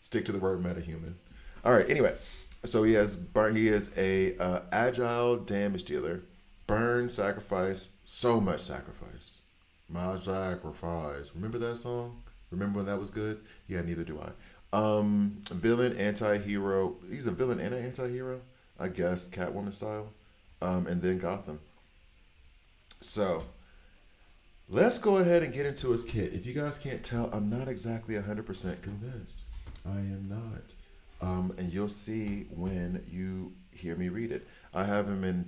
stick to the word metahuman. All right. Anyway, so he is a agile damage dealer. Burn, sacrifice, so much sacrifice. My sacrifice. Remember that song? Remember when that was good? Yeah, neither do I. Villain, anti-hero. He's a villain and an anti-hero, I guess, Catwoman style. And then Gotham. So, let's go ahead and get into his kit. If you guys can't tell, I'm not exactly 100% convinced. I am not. And you'll see when you hear me read it. I have him in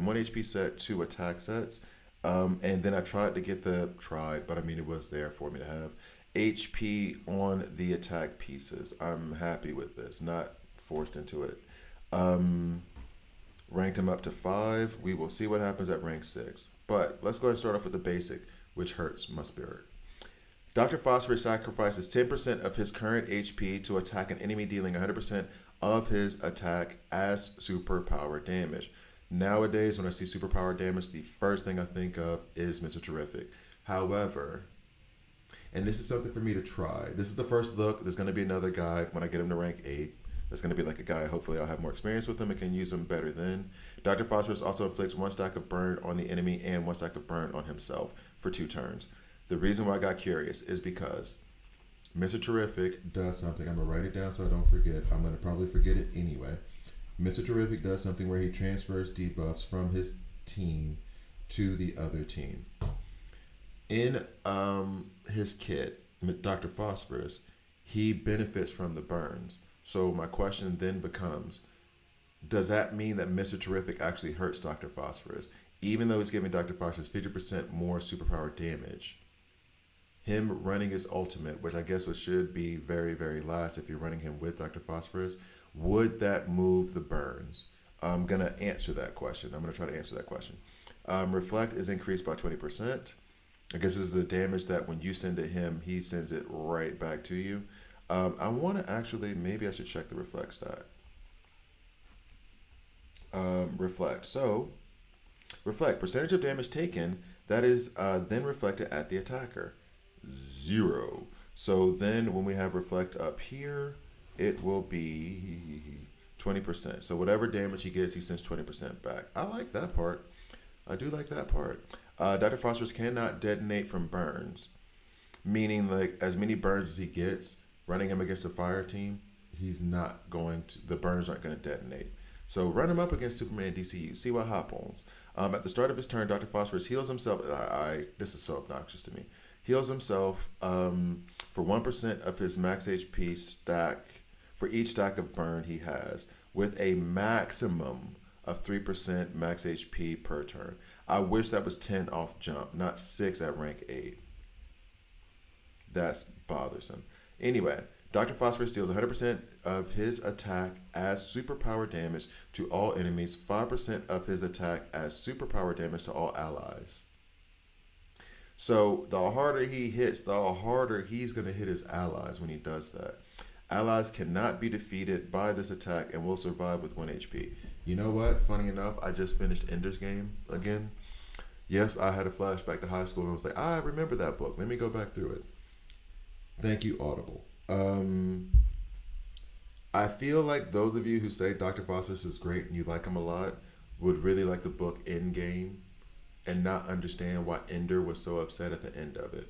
one HP set, two attack sets, and then I tried to get but I mean it was there for me to have HP on the attack pieces. I'm happy with this, not forced into it. Um, Ranked him up to 5. We will see what happens at rank 6. But let's go ahead and start off with the basic, which hurts my spirit. Dr. Phosphorus sacrifices 10% of his current HP to attack an enemy, dealing 100% of his attack as superpower damage. Nowadays, when I see superpower damage, the first thing I think of is Mr. Terrific. However, and this is something for me to try. This is the first look. There's going to be another guide when I get him to rank 8. There's going to be like a guy. Hopefully, I'll have more experience with him and can use him better then. Dr. Phosphorus also inflicts 1 stack of burn on the enemy and 1 stack of burn on himself for 2 turns. The reason why I got curious is because Mr. Terrific does something. I'm going to write it down so I don't forget. I'm going to probably forget it anyway. Mr. Terrific does something where he transfers debuffs from his team to the other team. In his kit, Dr. Phosphorus, he benefits from the burns. So my question then becomes, does that mean that Mr. Terrific actually hurts Dr. Phosphorus? Even though he's giving Dr. Phosphorus 50% more superpower damage, him running his ultimate, which I guess should be very, very last if you're running him with Dr. Phosphorus, would that move the burns? I'm going to answer that question. I'm going to try to answer that question. Reflect is increased by 20%. I guess this is the damage that when you send to him, he sends it right back to you. I want to actually, maybe I should check the reflect stat. Reflect. So, reflect. Percentage of damage taken, that is then reflected at the attacker. 0. So then when we have reflect up here, it will be 20%. So whatever damage he gets, he sends 20% back. I like that part. I do like that part. Dr. Phosphorus cannot detonate from burns, meaning like as many burns as he gets, running him against a fire team, he's not going to, the burns aren't going to detonate. So run him up against Superman DCU. See what happens. At the start of his turn, Dr. Phosphorus heals himself. This is so obnoxious to me. Heals himself for 1% of his max HP stack for each stack of burn he has, with a maximum of 3% max HP per turn. I wish that was 10 off jump, not 6 at rank 8. That's bothersome. Anyway, Dr. Phosphorus deals 100% of his attack as superpower damage to all enemies, 5% of his attack as superpower damage to all allies. So the harder he hits, the harder he's going to hit his allies when he does that. Allies cannot be defeated by this attack and will survive with 1 HP. You know what? Funny enough, I just finished Ender's Game again. Yes, I had a flashback to high school and I was like, I remember that book. Let me go back through it. Thank you, Audible. I feel like those of you who say Dr. Phosphorus is great and you like him a lot would really like the book Endgame and not understand why Ender was so upset at the end of it.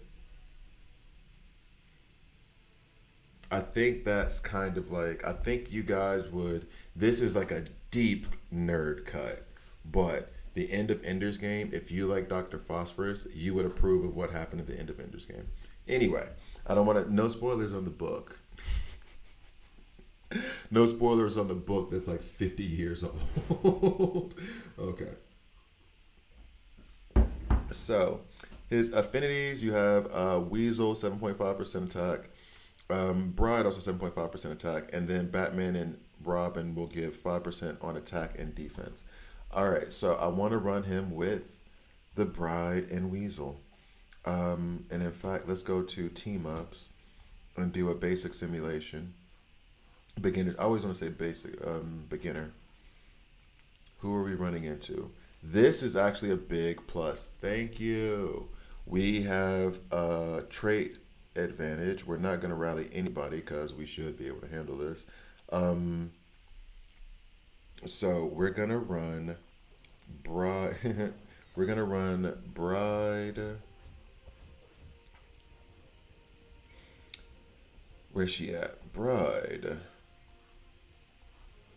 I think that's kind of like, I think you guys would, this is like a deep nerd cut, but the end of Ender's Game, if you like Dr. Phosphorus, you would approve of what happened at the end of Ender's Game. Anyway, I don't want to, no spoilers on the book. No spoilers on the book that's like 50 years old. Okay. So, his affinities, you have Weasel, 7.5% attack. Bride, also 7.5% attack. And then Batman and Robin will give 5% on attack and defense. All right, so I want to run him with the Bride and Weasel. And in fact, let's go to team ups and do a basic simulation. Beginner. I always want to say basic. Beginner. Who are we running into? This is actually a big plus. Thank you. We have a trait advantage. We're not going to rally anybody because we should be able to handle this. So we're going to run Bride. We're going to run Bride. Where's she at? Bride.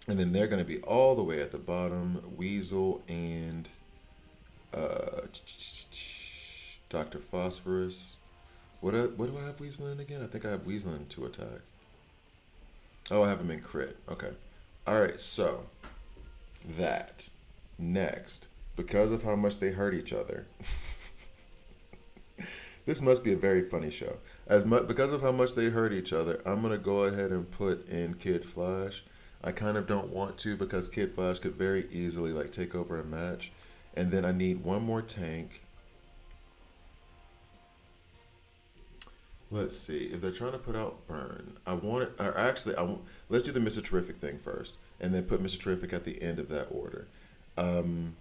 And then they're going to be all the way at the bottom. Weasel and Dr. Phosphorus. What do I have Weasel in again? I think I have Weasel in to attack. Oh, I have him in crit. Okay. All right. So that next, because of how much they hurt each other, this must be a very funny show. As much because of how much they hurt each other, I'm gonna go ahead and put in Kid Flash. I kind of don't want to because Kid Flash could very easily like take over a match, and then I need one more tank. Let's see if they're trying to put out Burn. I want it, or actually, let's do the Mr. Terrific thing first, and then put Mr. Terrific at the end of that order. Um,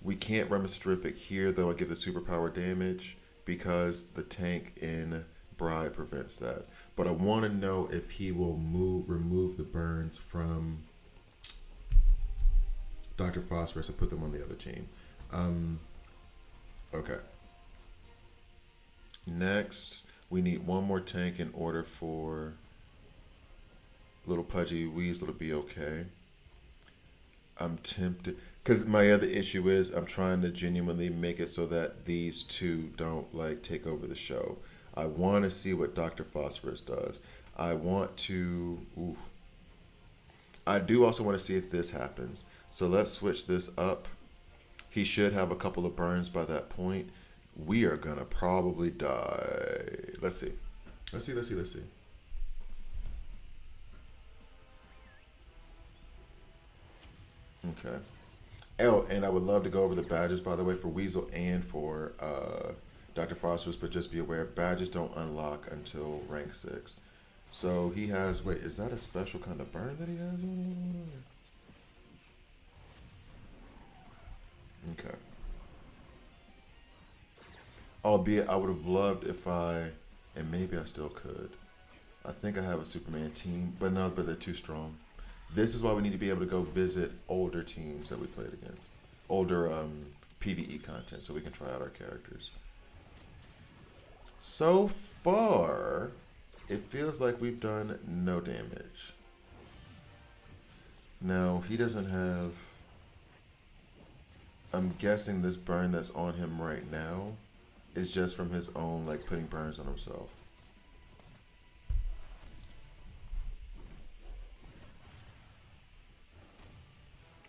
we can't run Mr. Terrific here though. I give the superpower damage because the tank in Bride prevents that. But I want to know if he will remove the burns from Dr. Phosphorus and put them on the other team. Um, okay. Next, we need one more tank in order for little Pudgy Weasel to be okay. I'm tempted because my other issue is I'm trying to genuinely make it so that these two don't like take over the show. I want to see what Dr. Phosphorus does. I want to. Ooh, I do also want to see if this happens. So let's switch this up. He should have a couple of burns by that point. We are gonna probably die. Let's see. Let's see. Let's see. Let's see. Okay. Oh, and I would love to go over the badges, by the way, for Weasel and for Dr. Phosphorus, but just be aware, badges don't unlock until rank 6. So he has, wait, is that a special kind of burn that he has? Okay. Albeit, I would have loved if and maybe I still could. I think I have a Superman team, but no, but they're too strong. This is why we need to be able to go visit older teams that we played against, older PVE content, so we can try out our characters. So far, it feels like we've done no damage. Now, he doesn't have. I'm guessing this burn that's on him right now is just from his own, like putting burns on himself.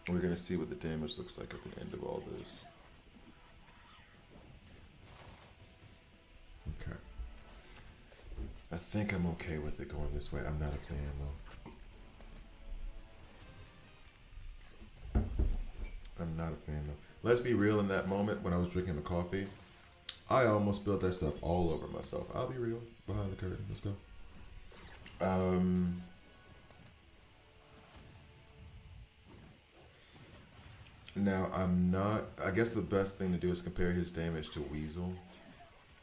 We're gonna see what the damage looks like at the end of all this. Okay. I think I'm okay with it going this way. I'm not a fan though. I'm not a fan though. Let's be real, in that moment when I was drinking the coffee, I almost spilled that stuff all over myself. I'll be real. Behind the curtain. Let's go. Um, Now, I'm not. I guess the best thing to do is compare his damage to Weasel.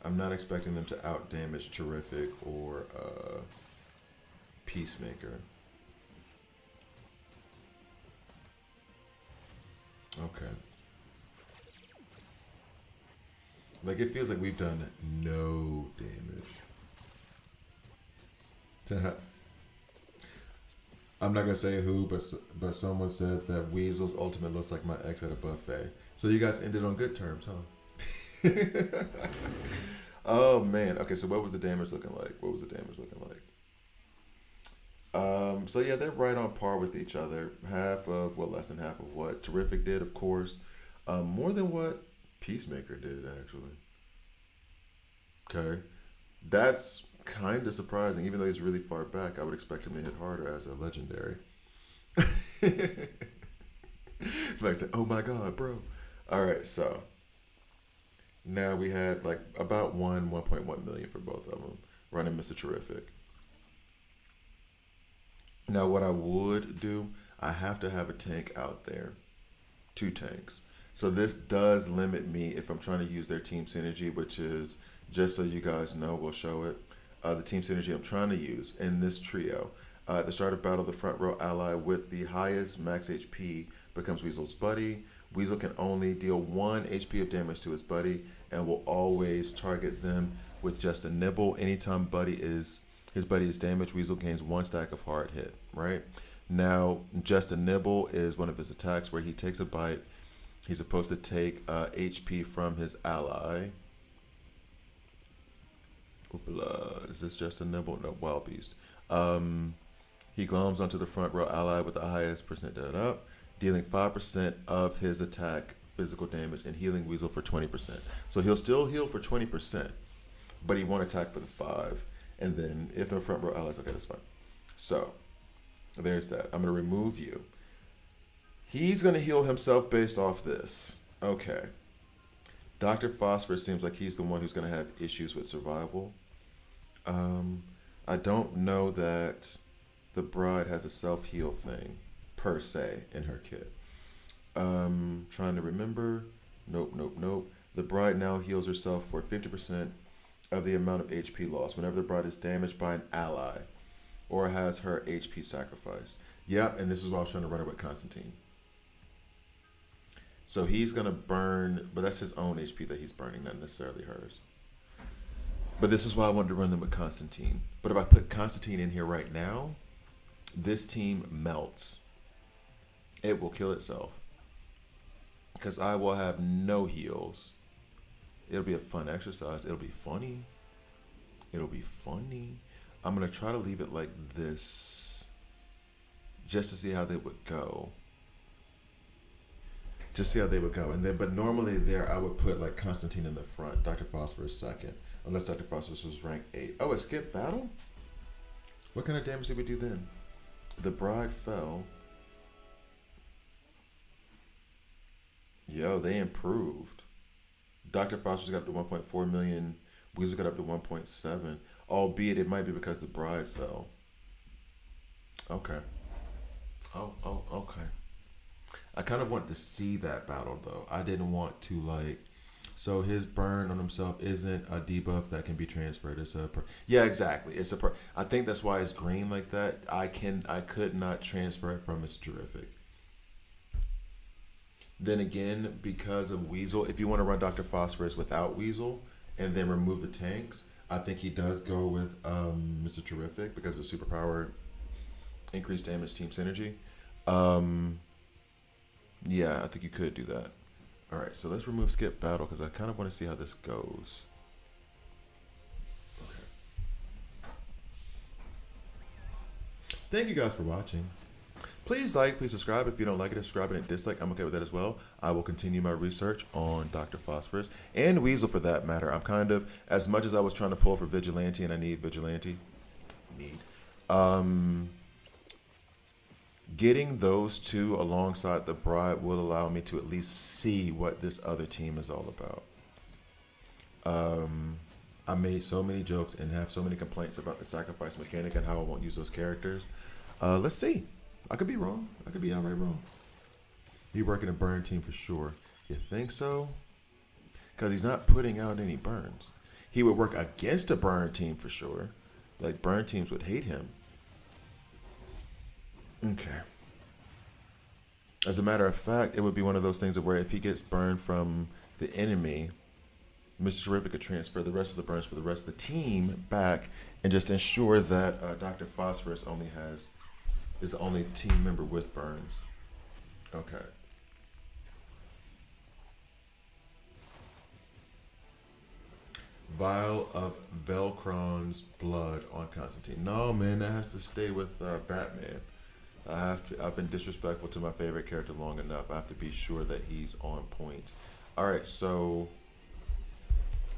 I'm not expecting them to out damage Terrific or Peacemaker. Okay. Like, it feels like we've done no damage. I'm not gonna say who, but someone said that Weasel's ultimate looks like my ex at a buffet. So you guys ended on good terms, huh? Oh man. Okay, so what was the damage looking like? What was the damage looking like? So yeah, they're right on par with each other. Half of, well, less than half of what Terrific did, of course. More than what Peacemaker did, actually. Okay, that's kind of surprising. Even though he's really far back, I would expect him to hit harder as a legendary. Like, oh my god, bro. All right, so now we had like about 1.1 million for both of them running Mr. Terrific. Now, what I would do, I have to have a tank out there, 2 tanks. So this does limit me if I'm trying to use their team synergy, which is, just so you guys know, we'll show it. The team synergy I'm trying to use in this trio. At the start of battle, the front row ally with the highest max HP becomes Weasel's buddy. Weasel can only deal 1 HP of damage to his buddy and will always target them with just a nibble. Anytime his buddy is damaged, Weasel gains 1 stack of hard hit, right? Now, just a nibble is one of his attacks where he takes a bite. He's supposed to take HP from his ally. Oopla. Is this just a nibble? No, Wild Beast. He gloms onto the front row ally with the highest percent up, dealing 5% of his attack physical damage and healing Weasel for 20%. So he'll still heal for 20%, but he won't attack for the 5. And then if no front row allies, okay, that's fine. So there's that. I'm going to remove you. He's going to heal himself based off this. Okay. Dr. Phosphorus seems like he's the one who's going to have issues with survival. I don't know that the bride has a self-heal thing, per se, in her kit. Trying to remember. Nope. The bride now heals herself for 50% of the amount of HP lost whenever the bride is damaged by an ally or has her HP sacrificed. Yep, and this is why I was trying to run it with Constantine. So he's going to burn, but that's his own HP that he's burning, not necessarily hers. But this is why I wanted to run them with Constantine. But if I put Constantine in here right now, this team melts. It will kill itself. Because I will have no heals. It'll be a fun exercise. It'll be funny. I'm going to try to leave it like this. Just to see how they would go. And then, but normally there I would put like Constantine in the front, Dr. Phosphorus second. Unless Dr. Phosphorus was rank 8. Oh, it skipped battle? What kind of damage did we do then? The bride fell. Yo, they improved. Dr. Phosphorus got up to 1.4 million. Weasel got up to 1.7. Albeit it might be because the bride fell. Okay. Okay. I kind of want to see that battle though. I didn't want to like. So his burn on himself isn't a debuff that can be transferred. It's a yeah, exactly. It's a I think that's why it's green like that. I could not transfer it from Mr. Terrific. Then again, because of Weasel, if you want to run Dr. Phosphorus without Weasel and then remove the tanks, I think he does go with Mr. Terrific because of superpower, increased damage, team synergy. Yeah, I think you could do that. All right, so let's remove skip battle because I kind of want to see how this goes. Okay. Thank you guys for watching. Please like, please subscribe. If you don't like it, subscribe and dislike. I'm okay with that as well. I will continue my research on Dr. Phosphorus and Weasel for that matter. I'm kind of, as much as I was trying to pull for Vigilante and I need Vigilante, getting those two alongside the bride will allow me to at least see what this other team is all about. I made so many jokes and have so many complaints about the sacrifice mechanic and how I won't use those characters. Let's see. I could be wrong. I could be outright wrong. He working a burn team for sure. You think so? Because he's not putting out any burns. He would work against a burn team for sure. Like burn teams would hate him. Okay. As a matter of fact, it would be one of those things where if he gets burned from the enemy, Mr. Terrific could transfer the rest of the burns for the rest of the team back and just ensure that Dr. Phosphorus is the only team member with burns. Okay. Vial of Velcron's blood on Constantine. No, man, that has to stay with Batman. I've been disrespectful to my favorite character long enough. I have to be sure that he's on point. All right, so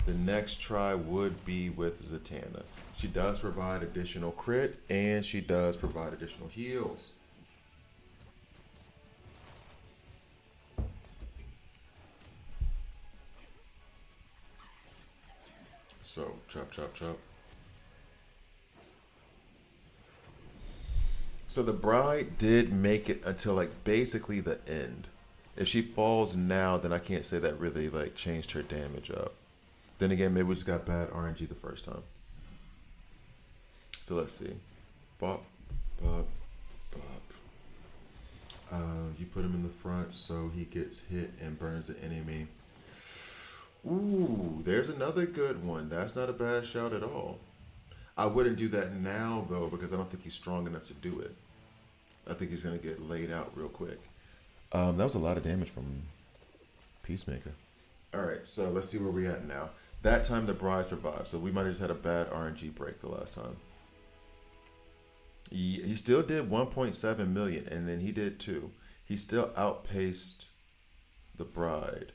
the next try would be with Zatanna. She does provide additional crit and she does provide additional heals. So, chop, chop, chop. So the bride did make it until like basically the end. If she falls now, then I can't say that really like changed her damage up. Then again, maybe we just got bad RNG the first time. So let's see. Bop, bop, bop. You put him in the front so he gets hit and burns the enemy. Ooh, there's another good one. That's not a bad shout at all. I wouldn't do that now, though, because I don't think he's strong enough to do it. I think he's going to get laid out real quick. That was a lot of damage from Peacemaker. All right, so let's see where we're at now. That time the bride survived, so we might have just had a bad RNG break the last time. He still did 1.7 million, and then he did two. He still outpaced the Bride.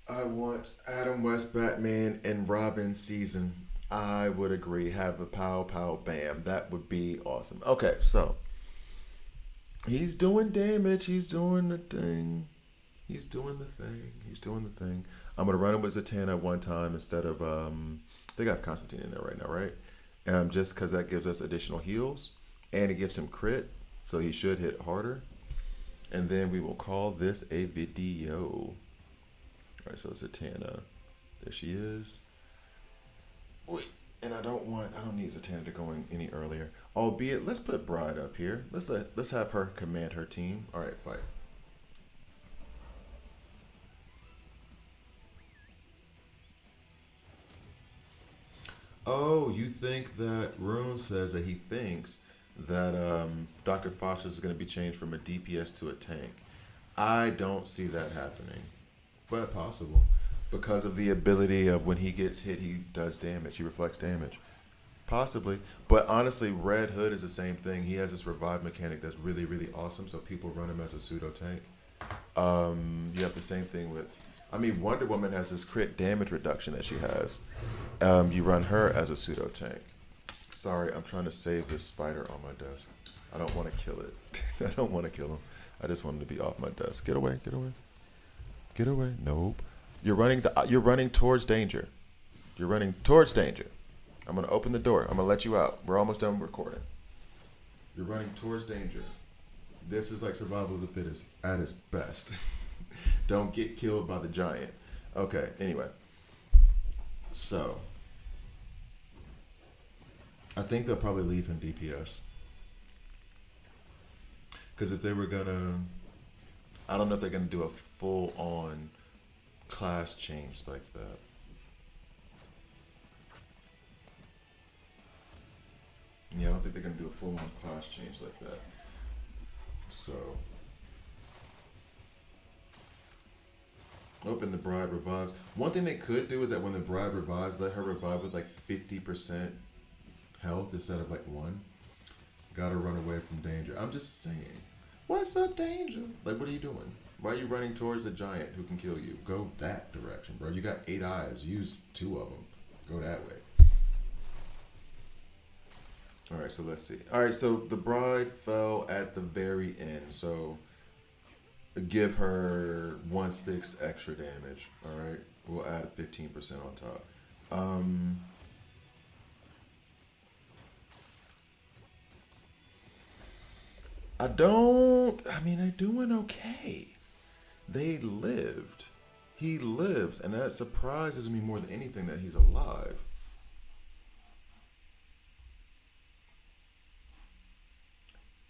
I want Adam West Batman and Robin season. I would agree. Have a pow pow bam. That would be awesome. Okay, so he's doing damage. He's doing the thing. He's doing the thing. He's doing the thing. I'm gonna run him with Zatanna one time instead of they got Constantine in there right now, right? Just because that gives us additional heals and it gives him crit, so he should hit harder. And then we will call this a video. All right, so Zatanna, there she is. Wait, and I don't need Zatanna to go in any earlier. Albeit, let's put Bride up here. Let's have her command her team. All right, fight. Oh, you think that Rune says that he thinks that Dr. Phosphorus is going to be changed from a DPS to a tank. I don't see that happening, but possible because of the ability of when he gets hit, he does damage. He reflects damage. Possibly, but honestly, Red Hood is the same thing. He has this revive mechanic that's really, really awesome. So people run him as a pseudo tank. You have the same thing with, I mean, Wonder Woman has this crit damage reduction that she has. You run her as a pseudo tank. Sorry, I'm trying to save this spider on my desk. I don't want to kill it. I don't want to kill him. I just want him to be off my desk. Get away, get away. Get away. Nope. You're running towards danger. You're running towards danger. I'm going to open the door. I'm going to let you out. We're almost done recording. You're running towards danger. This is like survival of the fittest at its best. Don't get killed by the giant. Okay, anyway. So, I think they'll probably leave him DPS. Because if they were gonna, I don't know if they're gonna do a full on class change like that. Yeah, I don't think they're gonna do a full on class change like that. So, open the Bride revives. One thing they could do is that when the Bride revives, let her revive with like 50% health instead of like one. Gotta run away from danger. I'm just saying. What's up, danger? Like, what are you doing? Why are you running towards the giant who can kill you? Go that direction, bro. You got 8 eyes. Use 2 of them. Go that way. All right, so let's see. All right, so the Bride fell at the very end. So give her 1/6 extra damage. All right, we'll add 15% on top. I mean, they're doing okay. They lived. He lives, and that surprises me more than anything that he's alive.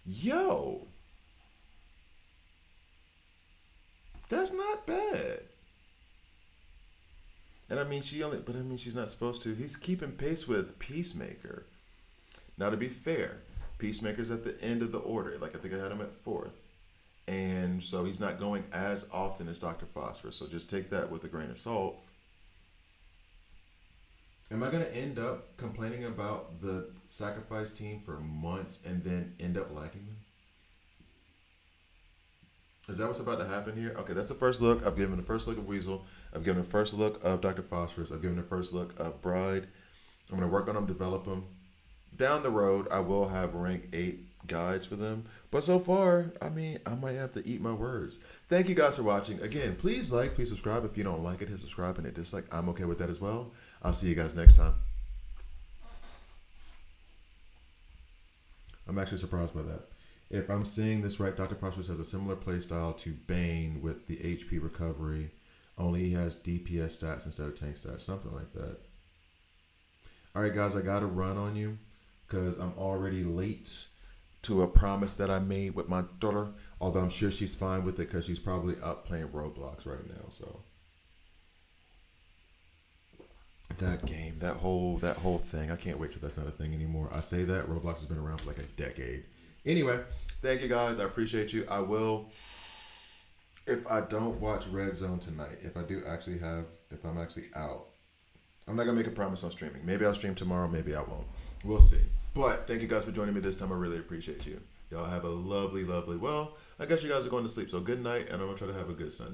Yo, that's not bad. And I mean, she's not supposed to. He's keeping pace with Peacemaker. Now, to be fair, Peacemaker's at the end of the order. Like, I think I had him at 4th. And so he's not going as often as Dr. Phosphorus. So just take that with a grain of salt. Am I going to end up complaining about the sacrifice team for months and then end up liking them? Is that what's about to happen here? Okay, that's the first look. I've given the first look of Weasel. I've given the first look of Dr. Phosphorus. I've given the first look of Bride. I'm going to work on them, develop them. Down the road, I will have rank 8 guides for them. But so far, I mean, I might have to eat my words. Thank you guys for watching. Again, please like, please subscribe. If you don't like it, hit subscribe and hit dislike. I'm okay with that as well. I'll see you guys next time. I'm actually surprised by that. If I'm seeing this right, Dr. Phosphorus has a similar playstyle to Bane with the HP recovery. Only he has DPS stats instead of tank stats. Something like that. Alright guys, I gotta run on you because I'm already late to a promise that I made with my daughter. Although I'm sure she's fine with it because she's probably up playing Roblox right now. So that game, that whole thing, I can't wait till that's not a thing anymore. I say that Roblox has been around for like a decade. Anyway, thank you guys. I appreciate you. I will, if I don't watch Red Zone tonight, if I'm actually out, I'm not gonna make a promise on streaming. Maybe I'll stream tomorrow, maybe I won't. We'll see. But thank you guys for joining me this time. I really appreciate you. Y'all have a lovely, lovely. Well, I guess you guys are going to sleep. So good night, and I'm gonna try to have a good Sunday.